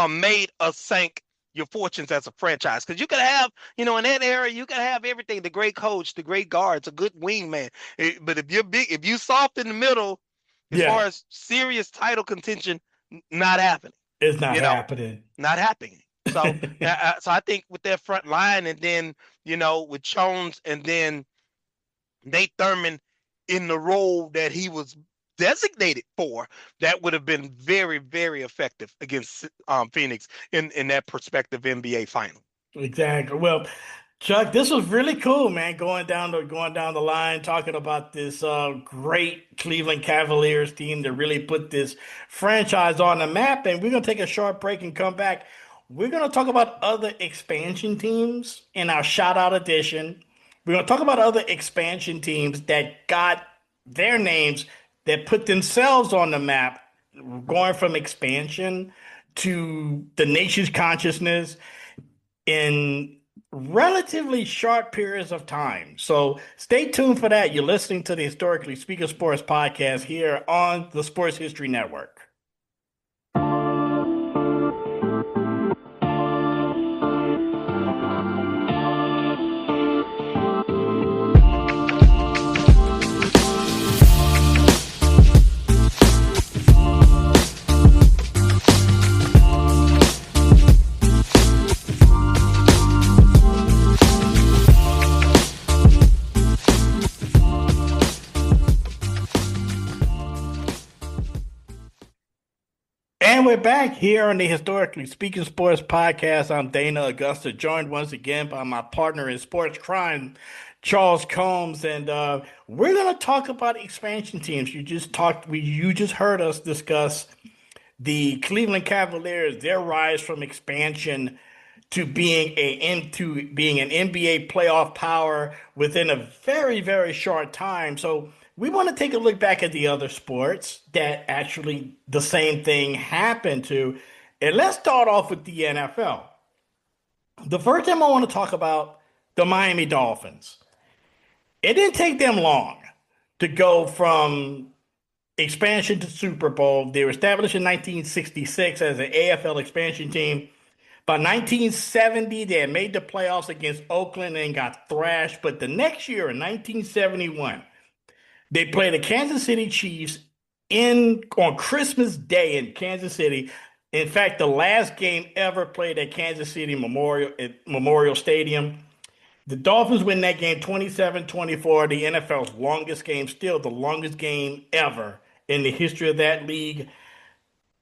made us sank your fortunes as a franchise, because you could have in that era you could have everything: the great coach, the great guards, a good wingman. But if you're big, if you soft in the middle, as Yeah. far as serious title contention, not happening. It's not You know, happening. not happening. So so I think with that front line, and then with Jones, and then Nate Thurman in the role that he was designated for, that would have been very, very effective against Phoenix in that prospective NBA final. Exactly. Well, Chuck, this was really cool, man. Going down the line, talking about this great Cleveland Cavaliers team that really put this franchise on the map. And we're gonna take a short break and come back. We're gonna talk about other expansion teams in our shout out edition. We're gonna talk about other expansion teams that got their names, that put themselves on the map, going from expansion to the nation's consciousness. in relatively short periods of time. So stay tuned for that. You're listening to the Historically Speaking Sports podcast here on the Sports History Network. And we're back here on the Historically Speaking Sports podcast. I'm Dana Augusta, joined once again by my partner in sports crime, Charles Combs, and we're going to talk about expansion teams. You just heard us discuss the Cleveland Cavaliers, their rise from expansion to being an NBA playoff power within a very, very short time. So we want to take a look back at the other sports that actually the same thing happened to. And let's start off with the NFL. The first time I want to talk about the Miami Dolphins. It didn't take them long to go from expansion to Super Bowl. They were established in 1966 as an AFL expansion team. By 1970, they had made the playoffs against Oakland and got thrashed. But the next year, in 1971, they played the Kansas City Chiefs on Christmas Day in Kansas City. In fact, the last game ever played at Kansas City Memorial Stadium. The Dolphins win that game 27-24, the NFL's longest game, still the longest game ever in the history of that league.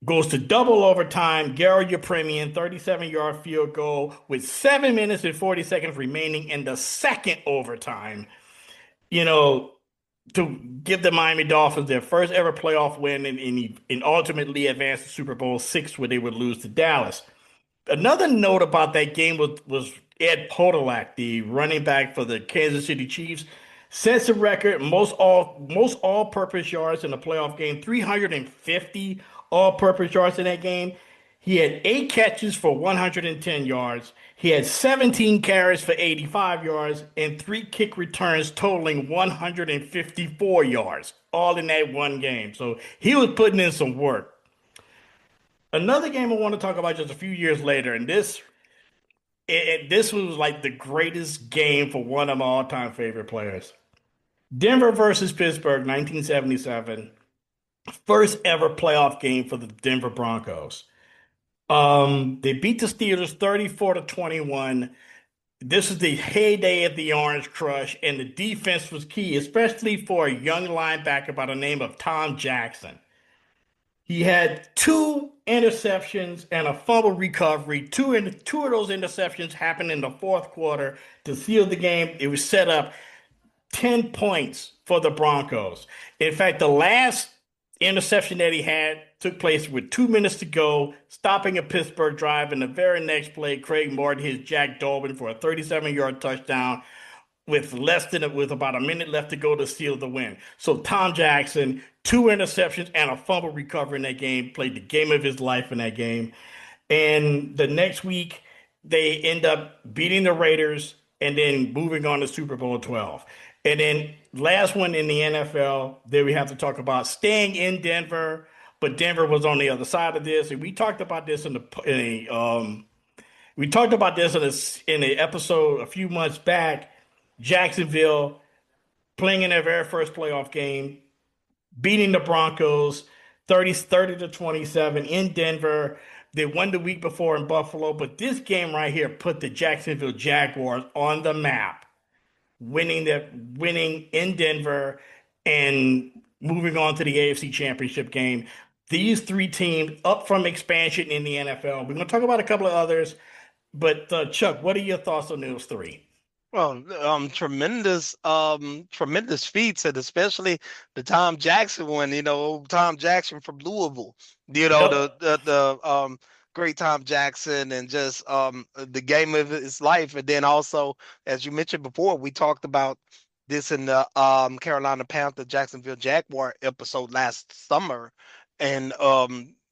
Goes to double overtime. Gary Yepremian, 37-yard field goal with 7 minutes and 40 seconds remaining in the second overtime. To give the Miami Dolphins their first ever playoff win and ultimately advance to Super Bowl VI, where they would lose to Dallas. Another note about that game was Ed Podolak, the running back for the Kansas City Chiefs, sets a record most all-purpose yards in a playoff game, 350 all-purpose yards in that game. He had 8 catches for 110 yards. He had 17 carries for 85 yards and 3 kick returns totaling 154 yards, all in that one game. So he was putting in some work. Another game I want to talk about just a few years later, and this was like the greatest game for one of my all-time favorite players. Denver versus Pittsburgh, 1977. First ever playoff game for the Denver Broncos. They beat the Steelers 34-21. This is the heyday of the Orange Crush, and the defense was key, especially for a young linebacker by the name of Tom Jackson. He had 2 interceptions and a fumble recovery. Two of those interceptions happened in the fourth quarter to seal the game. It was set up 10 points for the Broncos. In fact, the last interception that he had took place with 2 minutes to go, stopping a Pittsburgh drive. In the very next play, Craig Morton hit Jack Dolbin for a 37-yard touchdown with about a minute left to go to seal the win. So Tom Jackson, 2 interceptions and a fumble recovery in that game, played the game of his life in that game. And the next week, they end up beating the Raiders and then moving on to Super Bowl 12. And then last one in the NFL, there we have to talk about staying in Denver, but Denver was on the other side of this. And we talked about this in the episode a few months back. Jacksonville playing in their very first playoff game, beating the Broncos 30-27 in Denver. They won the week before in Buffalo, but this game right here put the Jacksonville Jaguars on the map, winning in Denver and moving on to the AFC Championship game. These 3 teams up from expansion in the NFL. We're going to talk about a couple of others, but Chuck, what are your thoughts on those 3? Well, tremendous feats, and especially the Tom Jackson one. Tom Jackson from Louisville. The great Tom Jackson, and just the game of his life. And then also, as you mentioned before, we talked about this in the Carolina Panther Jacksonville Jaguar episode last summer, and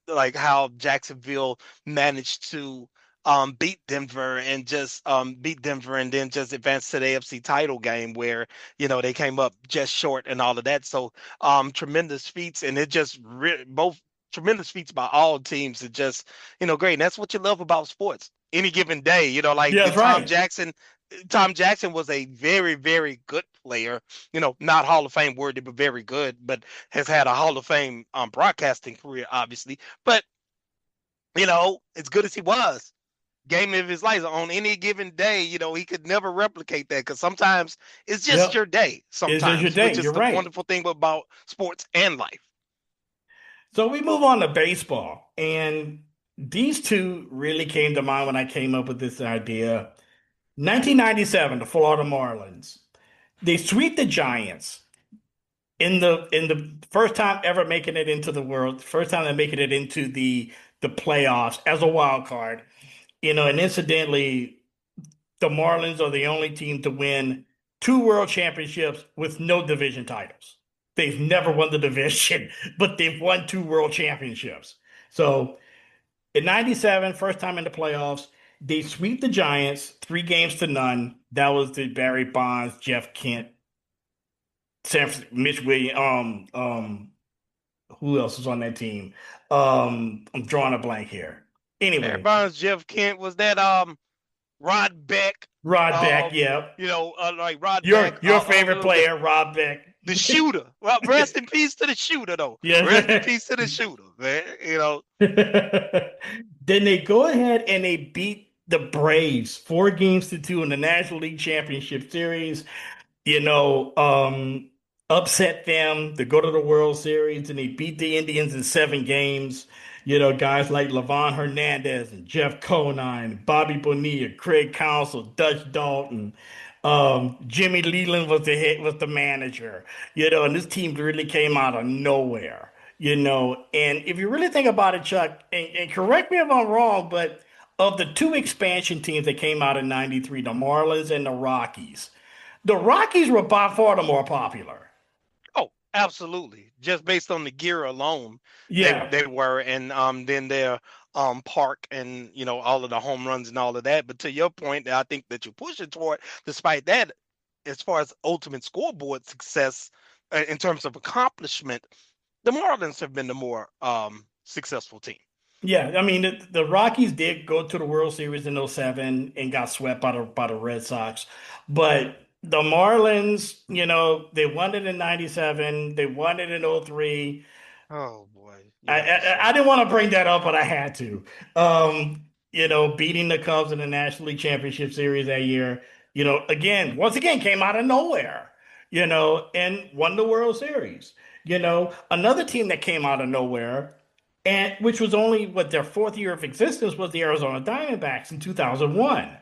like how Jacksonville managed to beat Denver and then just advance to the AFC title game where, they came up just short and all of that. So tremendous feats, and it just both tremendous feats by all teams. It just, great. And that's what you love about sports. Any given day, like Yeah, that's Tom right. Jackson. Tom Jackson was a very, very good player, not Hall of Fame worthy, but very good, but has had a Hall of Fame broadcasting career, obviously. But, as good as he was, game of his life on any given day, he could never replicate that because sometimes it's just Yep. your day, It's just your day. which is You're the right. wonderful thing about sports and life. So we move on to baseball, and these two really came to mind when I came up with this idea. 1997, the Florida Marlins. They sweep the Giants in the first time ever making it into the world, first time they're making it into the playoffs as a wild card. And incidentally, the Marlins are the only team to win 2 world championships with no division titles. They've never won the division, but they've won 2 world championships. So in 97, first time in the playoffs, they sweep the Giants 3-0. That was the Barry Bonds, Jeff Kent, Mitch Williams. Who else was on that team? I'm drawing a blank here. Barry Anyway, Bonds, Jeff Kent, was that Rod Beck? Rod Beck, yeah. Like Rod Your Beck. favorite player, Rod Beck. The shooter. Well, rest in peace to the shooter, though. Yeah. Rest in peace to the shooter, man. Then they go ahead and they beat the Braves 4-2 in the National League Championship Series. Upset them to go to the World Series, and they beat the Indians in 7 games. Guys like Levon Hernandez and Jeff Conine, Bobby Bonilla, Craig Counsell, Dutch Dalton. Jimmy Leland was the manager. And this team really came out of nowhere. And if you really think about it, Chuck, and correct me if I'm wrong, but of the 2 expansion teams that came out in '93, the Marlins and the Rockies were by far the more popular. Oh, absolutely. Just based on the gear alone, Yeah. they were, and then their park and all of the home runs and all of that. But to your point, I think that you're pushing toward, despite that, as far as ultimate scoreboard success in terms of accomplishment, the Marlins have been the more successful team. Yeah, I mean the Rockies did go to the World Series in '07 and got swept by the Red Sox, but the Marlins, they won it in '97, they won it in '03. Oh boy, I didn't want to bring that up, but I had to. Beating the Cubs in the National League Championship Series that year, once again came out of nowhere, and won the World Series. Another team that came out of nowhere, and which was only their 4th year of existence, was the Arizona Diamondbacks in 2001.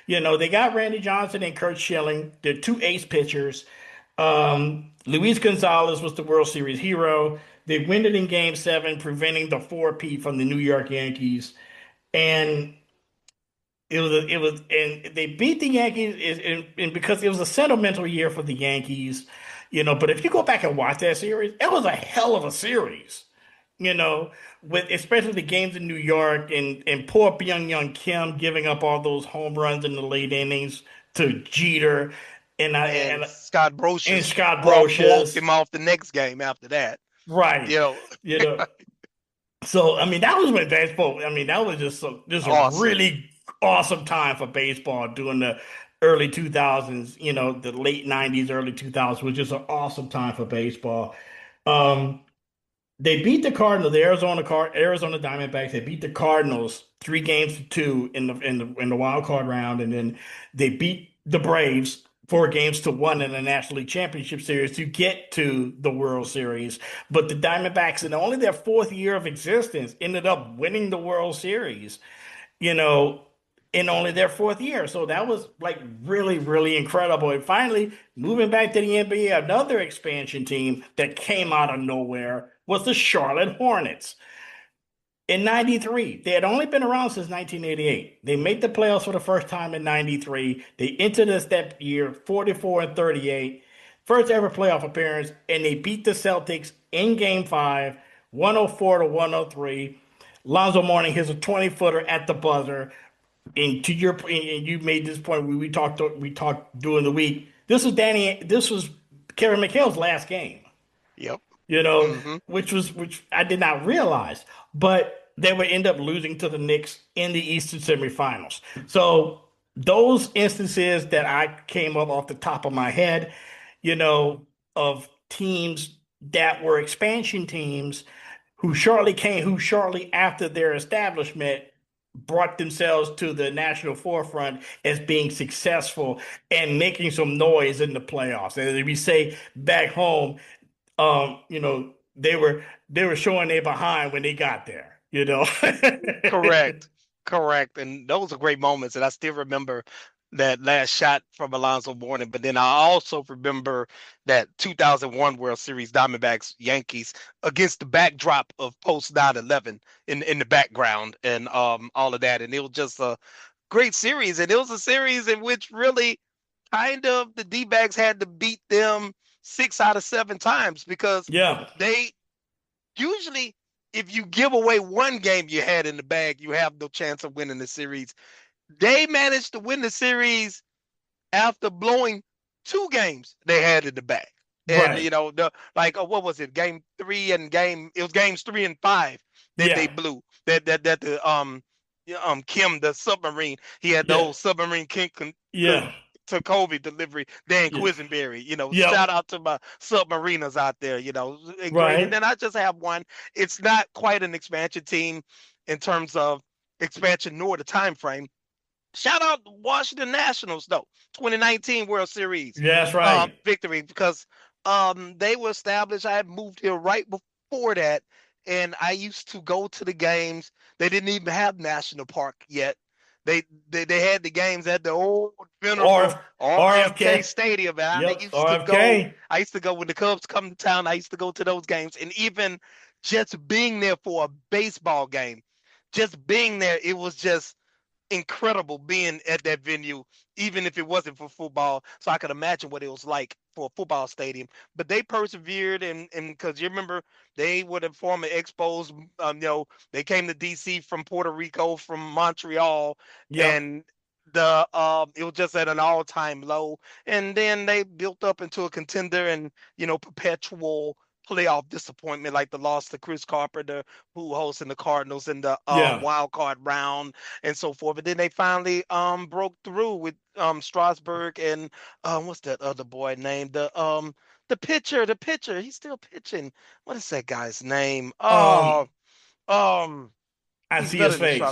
They got Randy Johnson and Curt Schilling. They're 2 ace pitchers. Luis Gonzalez was the World Series hero. They win it in Game 7, preventing the 4-peat from the New York Yankees. And and they beat the Yankees, and because it was a sentimental year for the Yankees, But if you go back and watch that series, it was a hell of a series, with especially the games in New York and poor Byung-Hyun Kim giving up all those home runs in the late innings to Jeter and Scott Brocious. And Scott Brocious walked him off the next game after that. Right. So, that was when baseball, that was just awesome. A really awesome time for baseball during the early 2000s, the late 90s, early 2000s was just an awesome time for baseball. They beat the Cardinals, the Arizona Diamondbacks. They beat the Cardinals 3-2 in the wild card round, and then they beat the Braves 4-1 in the National League Championship Series to get to the World Series. But the Diamondbacks, in only their 4th year of existence, ended up winning the World Series, in only their 4th year. So that was really, really incredible. And finally, moving back to the NBA, another expansion team that came out of nowhere was the Charlotte Hornets. In '93, they had only been around since 1988. They made the playoffs for the first time in '93. They entered us that year 44-38, first ever playoff appearance, and they beat the Celtics in Game 5, 104-103. Lonzo Mourning hits a 20-footer at the buzzer. And to your point, and you made this point. We talked during the week. This was Kevin McHale's last game. Yep. Which I did not realize, but they would end up losing to the Knicks in the Eastern semifinals. So those instances that I came up off the top of my head, of teams that were expansion teams who shortly after their establishment brought themselves to the national forefront as being successful and making some noise in the playoffs. And as we say back home, they were showing their behind when they got there, Correct. And those are great moments. And I still remember that last shot from Alonzo Mourning. But then I also remember that 2001 World Series Diamondbacks Yankees against the backdrop of post 9/11 in the background and all of that. And it was just a great series. And it was a series in which really kind of the D-backs had to beat them 6 out of 7 times because they usually, if you give away one game you had in the bag, you have no chance of winning the series. They managed to win the series after blowing 2 games they had in the bag. And, what was it? Game 3 and it was games 3 and 5 that they blew. That the Kim, the submarine, he had the old submarine King to Kobe delivery, Dan Quisenberry, shout out to my submariners out there, great. And then I just have one. It's not quite an expansion team in terms of expansion nor the time frame. Shout out to Washington Nationals, though, 2019 World Series. That's right. Victory, because they were established. I had moved here right before that, and I used to go to the games. They didn't even have National Park yet. They had the games at the old venerable RFK Stadium. And I used to go when the Cubs come to town. I used to go to those games. And even just being there for a baseball game, just being there, it was just incredible being at that venue, even if it wasn't for football. So I could imagine what it was like for a football stadium. But they persevered, and because you remember, they were the former Expos. They came to DC from Puerto Rico, from Montreal, and it was just at an all-time low. And then they built up into a contender and perpetual playoff disappointment, like the loss to Chris Carpenter, who hosting the Cardinals in the wild card round and so forth. But then they finally broke through with Strasburg and what's that other boy named? The pitcher. He's still pitching. What is that guy's name? I see his face.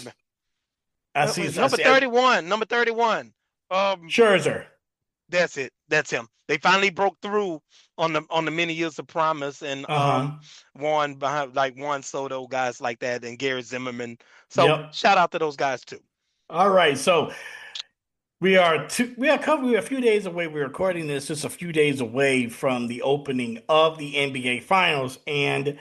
I see his number 31. Number 31. Scherzer. That's it. That's him. They finally broke through on the many years of promise and won behind like Juan Soto, guys like that, and Gary Zimmerman. So shout out to those guys too. All right, so we are a few days away. We're recording this just a few days away from the opening of the NBA Finals, and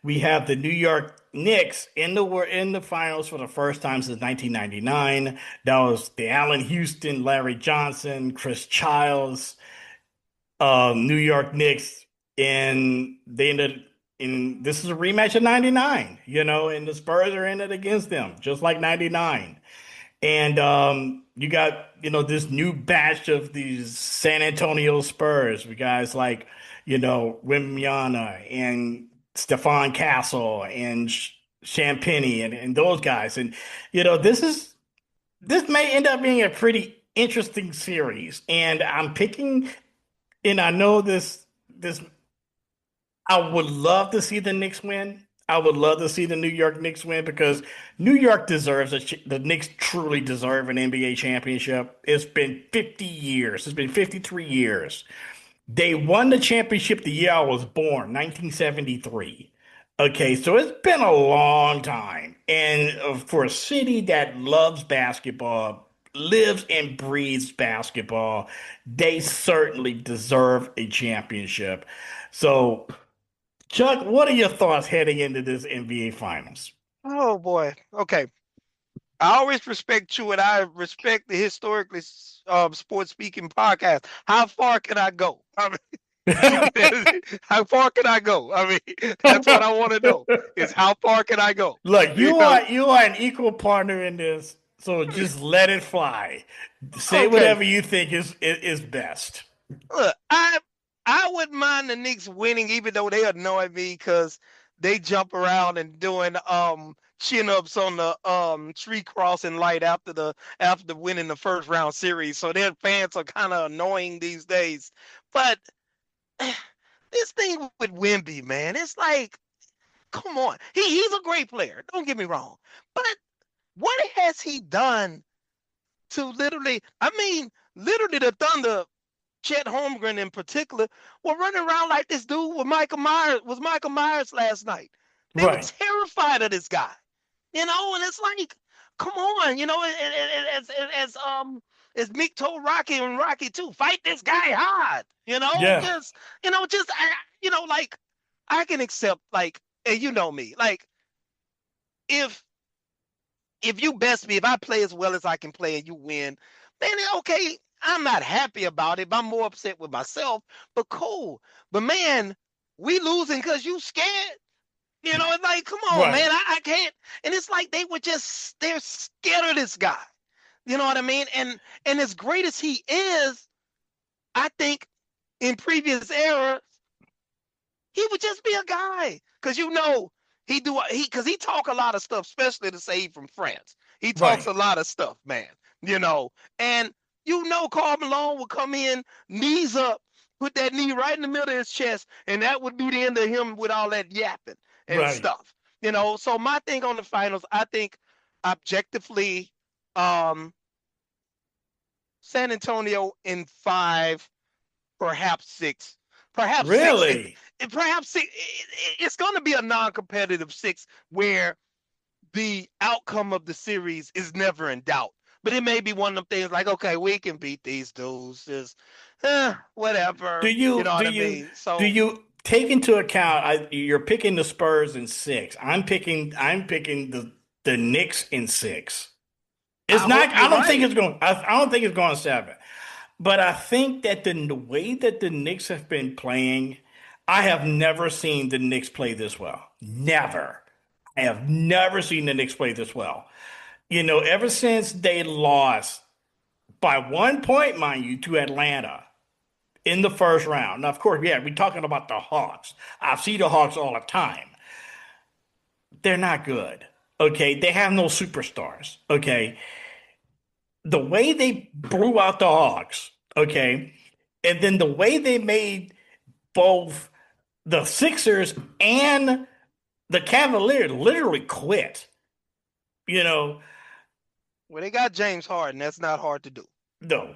we have the New York Knicks in the finals for the first time since 1999. That was the Allen Houston, Larry Johnson, Chris Childs, New York Knicks, and they ended in this is a rematch of 99, and the Spurs are in it against them, just like 99. And you got, this new batch of these San Antonio Spurs with guys like, Wembanyama and Stephon Castle and Champagnie and those guys. And, this may end up being a pretty interesting series. And I'm picking, and I know this, I would love to see the Knicks win. I would love to see the New York Knicks win because New York deserves the Knicks truly deserve an NBA championship. It's been 50 years. It's been 53 years. They won the championship the year I was born, 1973. Okay, so it's been a long time. And for a city that loves basketball, lives and breathes basketball, they certainly deserve a championship. So, Chuck, what are your thoughts heading into this NBA Finals? Oh, boy. Okay. I always respect you, and I respect the historically sports speaking podcast. How far can I go? I mean, how far can I go? I mean, that's what I want to know. Is how far can I go? Look, you are an equal partner in this. So just let it fly. Say Okay. whatever you think is best. Look, I wouldn't mind the Knicks winning, even though they annoy me because they jump around and doing chin ups on the tree crossing light after winning the first round series. So their fans are kind of annoying these days. But this thing with Wemby, man, it's like, come on. He's a great player. Don't get me wrong. But what has he done to literally the Thunder, Chet Holmgren in particular, were running around like this dude with Michael Myers last night. They were terrified of this guy. And it's like, come on, as Mick told Rocky and Rocky too, fight this guy hard. Like I can accept, like, and you know me, like if you best me, if I play as well as I can play and you win, then okay, I'm not happy about it. I'm more upset with myself, but cool. But man, we losing because you scared. It's like, come on, man, I can't. And it's like they're scared of this guy. You know what I mean? And as great as he is, I think in previous eras, he would just be a guy. Because he talk a lot of stuff, especially to say he's from France. He talks a lot of stuff, man. And Karl Malone would come in, knees up, put that knee right in the middle of his chest, and that would be the end of him with all that yapping and stuff. So my thing on the finals, I think objectively, San Antonio in 5, perhaps 6. Perhaps really? 6. Perhaps 6. It's going to be a non-competitive 6 where the outcome of the series is never in doubt. But it may be one of them things like, okay, we can beat these dudes. Just whatever. Do you know what I mean? So do you take into account? You're picking the Spurs in 6. I'm picking the Knicks in 6. It's not. I don't think it's going. I don't think it's going 7. But I think that the way that the Knicks have been playing, I have never seen the Knicks play this well. Never. I have never seen the Knicks play this well. Ever since they lost by 1 point, mind you, to Atlanta in the first round. Now, of course, we're talking about the Hawks. I see the Hawks all the time. They're not good. Okay. They have no superstars. Okay. The way they blew out the Hawks, okay, and then the way they made both the Sixers and the Cavaliers literally quit, Well, they got James Harden. That's not hard to do. No.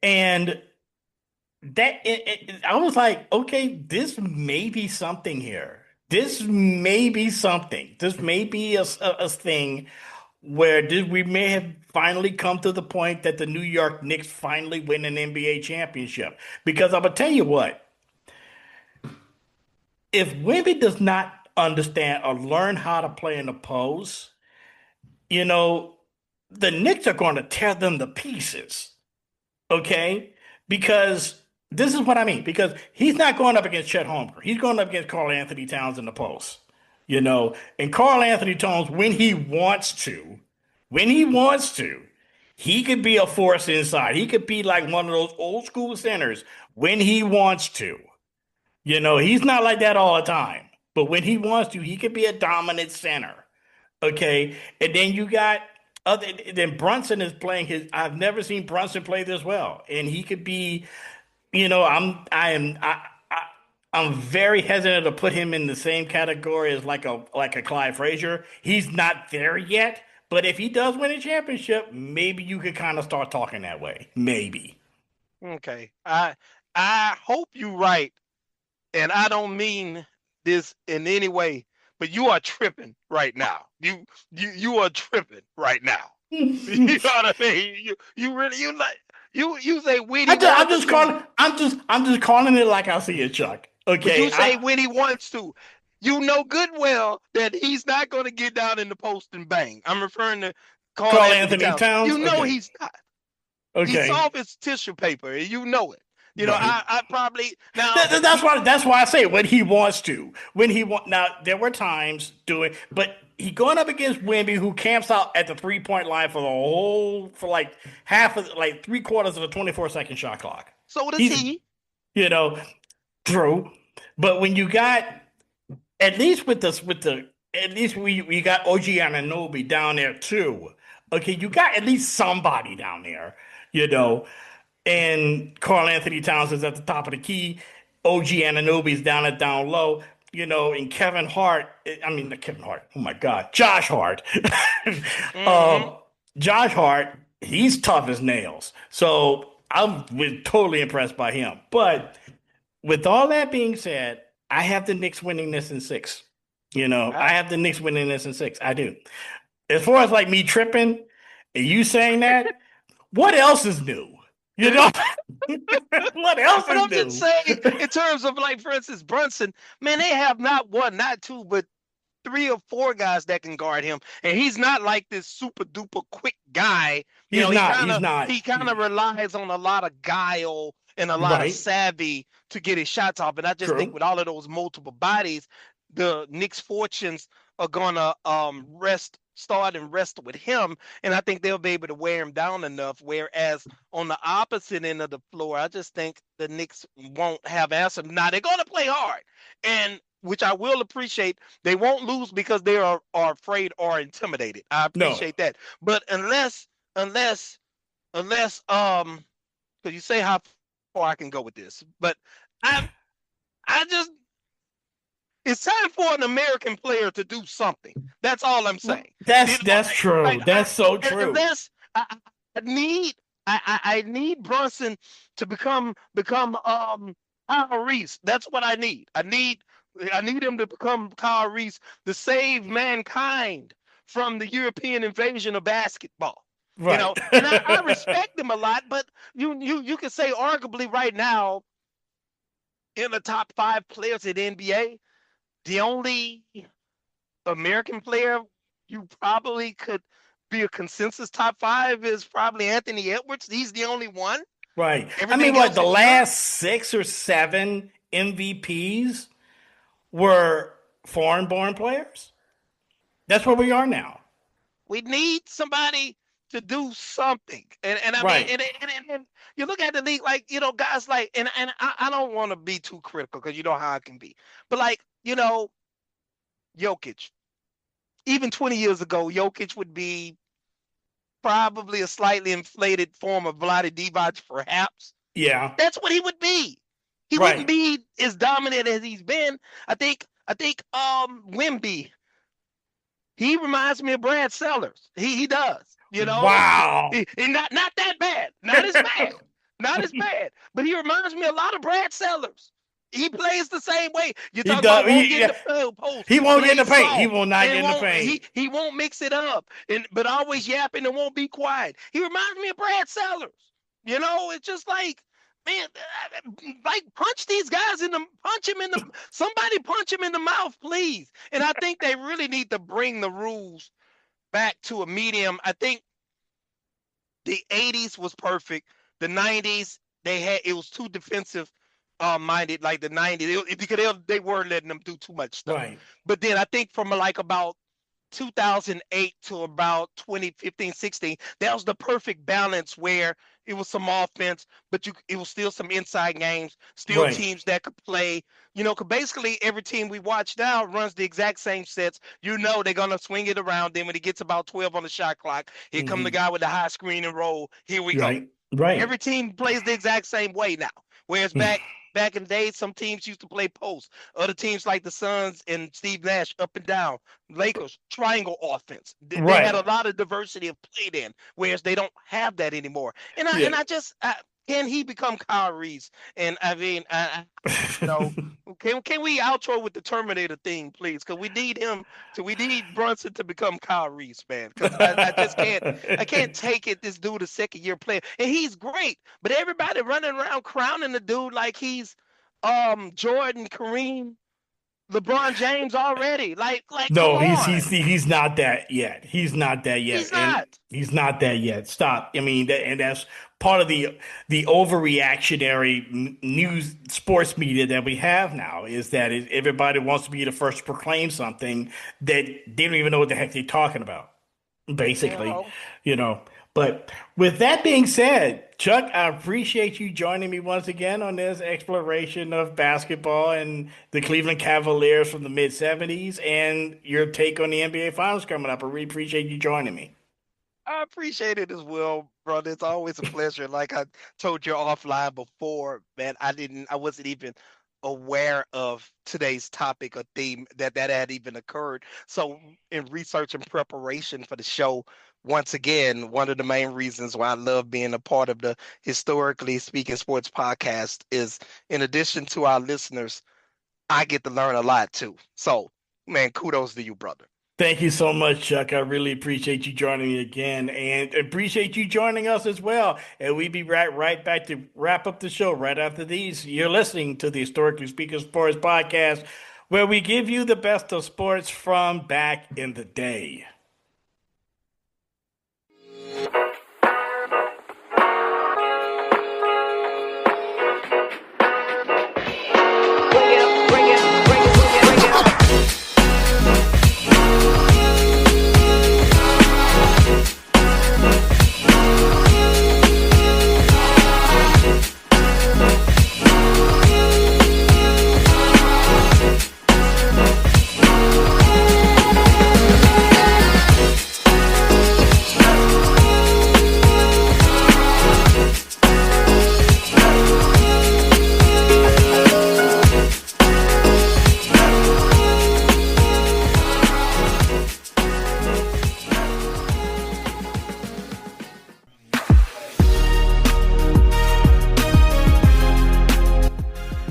And that I was like, okay, this may be something here. This may be something. This may be a thing where we may have finally come to the point that the New York Knicks finally win an NBA championship. Because I'm going to tell you what, if Wemby does not understand or learn how to play in the post, the Knicks are going to tear them to pieces. Okay? Because this is what I mean. Because he's not going up against Chet Holmgren. He's going up against Karl Anthony Towns in the post. And Karl Anthony Towns, when he wants to, he could be a force inside. He could be like one of those old school centers when he wants to. He's not like that all the time. But when he wants to, he could be a dominant center. Okay? And then you got then Brunson is playing I've never seen Brunson play this well. And he could be, I'm very hesitant to put him in the same category as like a Clyde Frazier. He's not there yet, but if he does win a championship, maybe you could kind of start talking that way. Maybe. Okay. I hope you're right, and I don't mean this in any way, but you are tripping right now. You are tripping right now. You know what I mean? You say when I'm just calling it like I see it, Chuck. Okay. But you say when he wants to. You know good well that he's not going to get down in the post and bang. I'm referring to Karl Anthony Towns. You know he's not. Okay. He's off his tissue paper. You know it. I probably now. That's why I say when he wants to. Now there were times but he going up against Wemby, who camps out at the 3-point line for like half of like 3/4 of a 24-second shot clock. So does He's, he. you know, true. But when you got at least at least we got OG Anunoby down there too. Okay, you got at least somebody down there, and Karl Anthony Towns is at the top of the key. OG Anunoby's down low, and Kevin Hart. I mean, not Kevin Hart. Oh my God, Josh Hart. Josh Hart, he's tough as nails. So I'm totally impressed by him. But with all that being said, I have the Knicks winning this in 6. I have the Knicks winning this in 6. I do. As far as like me tripping and you saying that, what else is new? What else But is I'm new? just saying, in terms of like, for instance, Brunson, man, they have not 1, not 2, but 3 or 4 guys that can guard him, and he's not like this super duper quick guy. He's not. He kind of relies on a lot of guile and a lot of savvy to get his shots off. And I just think with all of those multiple bodies, the Knicks' fortunes are gonna start and rest with him, and I think they'll be able to wear him down enough. Whereas on the opposite end of the floor, I just think the Knicks won't have answer. Now they're gonna play hard, and which I will appreciate. They won't lose because they are afraid or intimidated. I appreciate that. But unless because you say how far I can go with this, but I just. It's time for an American player to do something. That's all I'm saying. That's true. Like, that's so true. I need Brunson to become Kyle Reese. That's what I need. I need him to become Kyle Reese to save mankind from the European invasion of basketball. Right. And I respect him a lot, but you can say arguably right now in the top 5 players at NBA. The only American player you probably could be a consensus top 5 is probably Anthony Edwards. He's the only one. Right. Everything the last 6 or 7 MVPs were foreign-born players. That's where we are now. We need somebody to do something. And I mean, and you look at the league, like, guys like, and I don't want to be too critical because you know how I can be. But like, Jokic. Even 20 years ago, Jokic would be probably a slightly inflated form of Vlade Divac, perhaps. Yeah. That's what he would be. He wouldn't be as dominant as he's been. I think Wemby, he reminds me of Brad Sellers. He does. Wow. And not that bad. Not as bad. Not as bad. But he reminds me a lot of Brad Sellers. He plays the same way. You talk about won't get in the post. He won't get in the paint. Soft. He will not get in the paint. He won't mix it up, but always yapping and won't be quiet. He reminds me of Brad Sellers. It's just like, man, like punch these guys somebody punch him in the mouth, please. And I think they really need to bring the rules back to a medium. I think the 80s was perfect. The 90s, it was too defensive minded, like the 90s, because they were letting them do too much stuff. Right. But then I think from like about 2008 to about 2015, 16, that was the perfect balance where it was some offense, but it was still some inside games, still teams that could play. Because basically every team we watch now runs the exact same sets. They're going to swing it around. Then when it gets about 12 on the shot clock, here come the guy with the high screen and roll. Here we go. Right. Every team plays the exact same way now. Whereas back in the day, some teams used to play post. Other teams like the Suns and Steve Nash up and down. Lakers, triangle offense. They had a lot of diversity of play then, whereas they don't have that anymore. And I just can he become Kyle Reese? And I mean, can we outro with the Terminator thing, please? Because we need him we need Brunson to become Kyle Reese, man. Because I just can't take it. This dude a 2nd-year player, and he's great, but everybody running around crowning the dude like he's Jordan, Kareem. LeBron James already. Like, come No, on. he's not that yet. He's not that yet. He's not. He's not that yet. Stop. I mean, that's part of the overreactionary news sports media that we have now is that everybody wants to be the first to proclaim something that they don't even know what the heck they're talking about. Basically, Well, you know. But with that being said, Chuck, I appreciate you joining me once again on this exploration of basketball and the Cleveland Cavaliers from the mid 70s and your take on the NBA Finals coming up. I really appreciate you joining me. I appreciate it as well, brother. It's always a pleasure. Like I told you offline before, man, I wasn't even aware of today's topic or theme that had even occurred. So in research and preparation for the show, once again, one of the main reasons why I love being a part of the Historically Speaking Sports podcast is, in addition to our listeners, I get to learn a lot too. So, man, kudos to you, brother. Thank you so much, Chuck. I really appreciate you joining me again and appreciate you joining us as well. And we'll be right back to wrap up the show right after these. You're listening to the Historically Speaking Sports podcast, where we give you the best of sports from back in the day.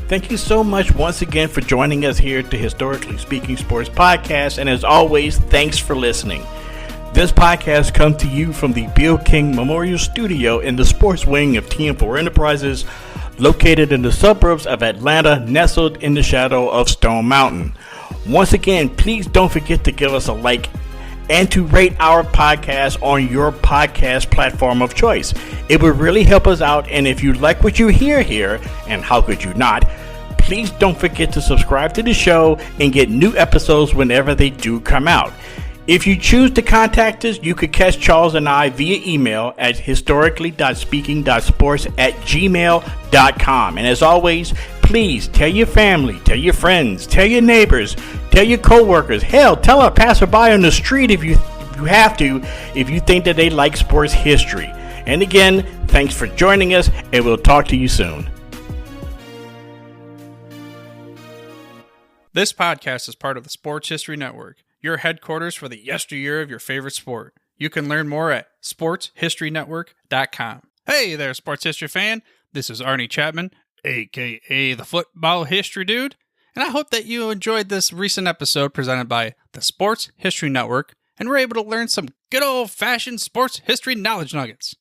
Thank you so much once again for joining us here at the Historically Speaking Sports podcast. And as always, thanks for listening. This podcast comes to you from the Bill King Memorial Studio in the sports wing of TM4 Enterprises, located in the suburbs of Atlanta, nestled in the shadow of Stone Mountain. Once again, please don't forget to give us a like and to rate our podcast on your podcast platform of choice. It would really help us out, and if you like what you hear here, and how could you not, please don't forget to subscribe to the show and get new episodes whenever they do come out. If you choose to contact us, you could catch Charles and I via email at historically.speaking.sports@gmail.com. And as always, please tell your family, tell your friends, tell your neighbors, tell your coworkers. Hell, tell a passerby on the street if you have to, if you think that they like sports history. And again, thanks for joining us, and we'll talk to you soon. This podcast is part of the Sports History Network, your headquarters for the yesteryear of your favorite sport. You can learn more at sportshistorynetwork.com. Hey there, sports history fan. This is Arnie Chapman, a.k.a. the Football History Dude, and I hope that you enjoyed this recent episode presented by the Sports History Network and were able to learn some good old-fashioned sports history knowledge nuggets.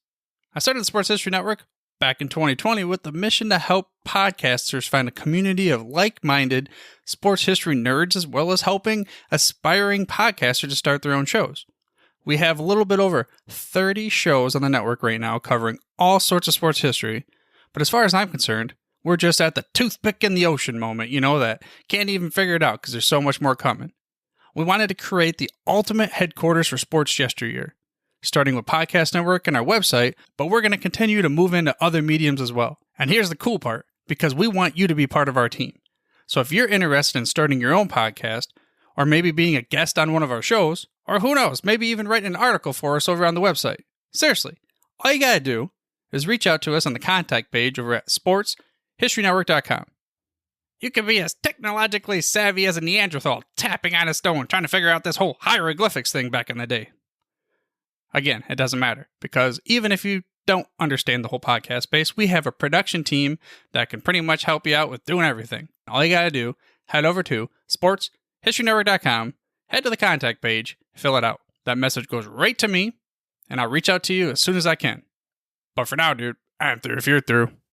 I started the Sports History Network back in 2020 with the mission to help podcasters find a community of like-minded sports history nerds, as well as helping aspiring podcasters to start their own shows. We have a little bit over 30 shows on the network right now covering all sorts of sports history, but as far as I'm concerned, we're just at the toothpick in the ocean moment, that can't even figure it out because there's so much more coming. We wanted to create the ultimate headquarters for sports yesteryear, starting with Podcast Network and our website, but we're going to continue to move into other mediums as well. And here's the cool part, because we want you to be part of our team. So if you're interested in starting your own podcast, or maybe being a guest on one of our shows, or who knows, maybe even writing an article for us over on the website. Seriously, all you gotta do is reach out to us on the contact page over at sportshistorynetwork.com. You can be as technologically savvy as a Neanderthal tapping on a stone trying to figure out this whole hieroglyphics thing back in the day. Again, it doesn't matter, because even if you don't understand the whole podcast space, we have a production team that can pretty much help you out with doing everything. All you gotta do, head over to sportshistorynetwork.com, head to the contact page, fill it out. That message goes right to me, and I'll reach out to you as soon as I can. But for now, dude, I'm through if you're through.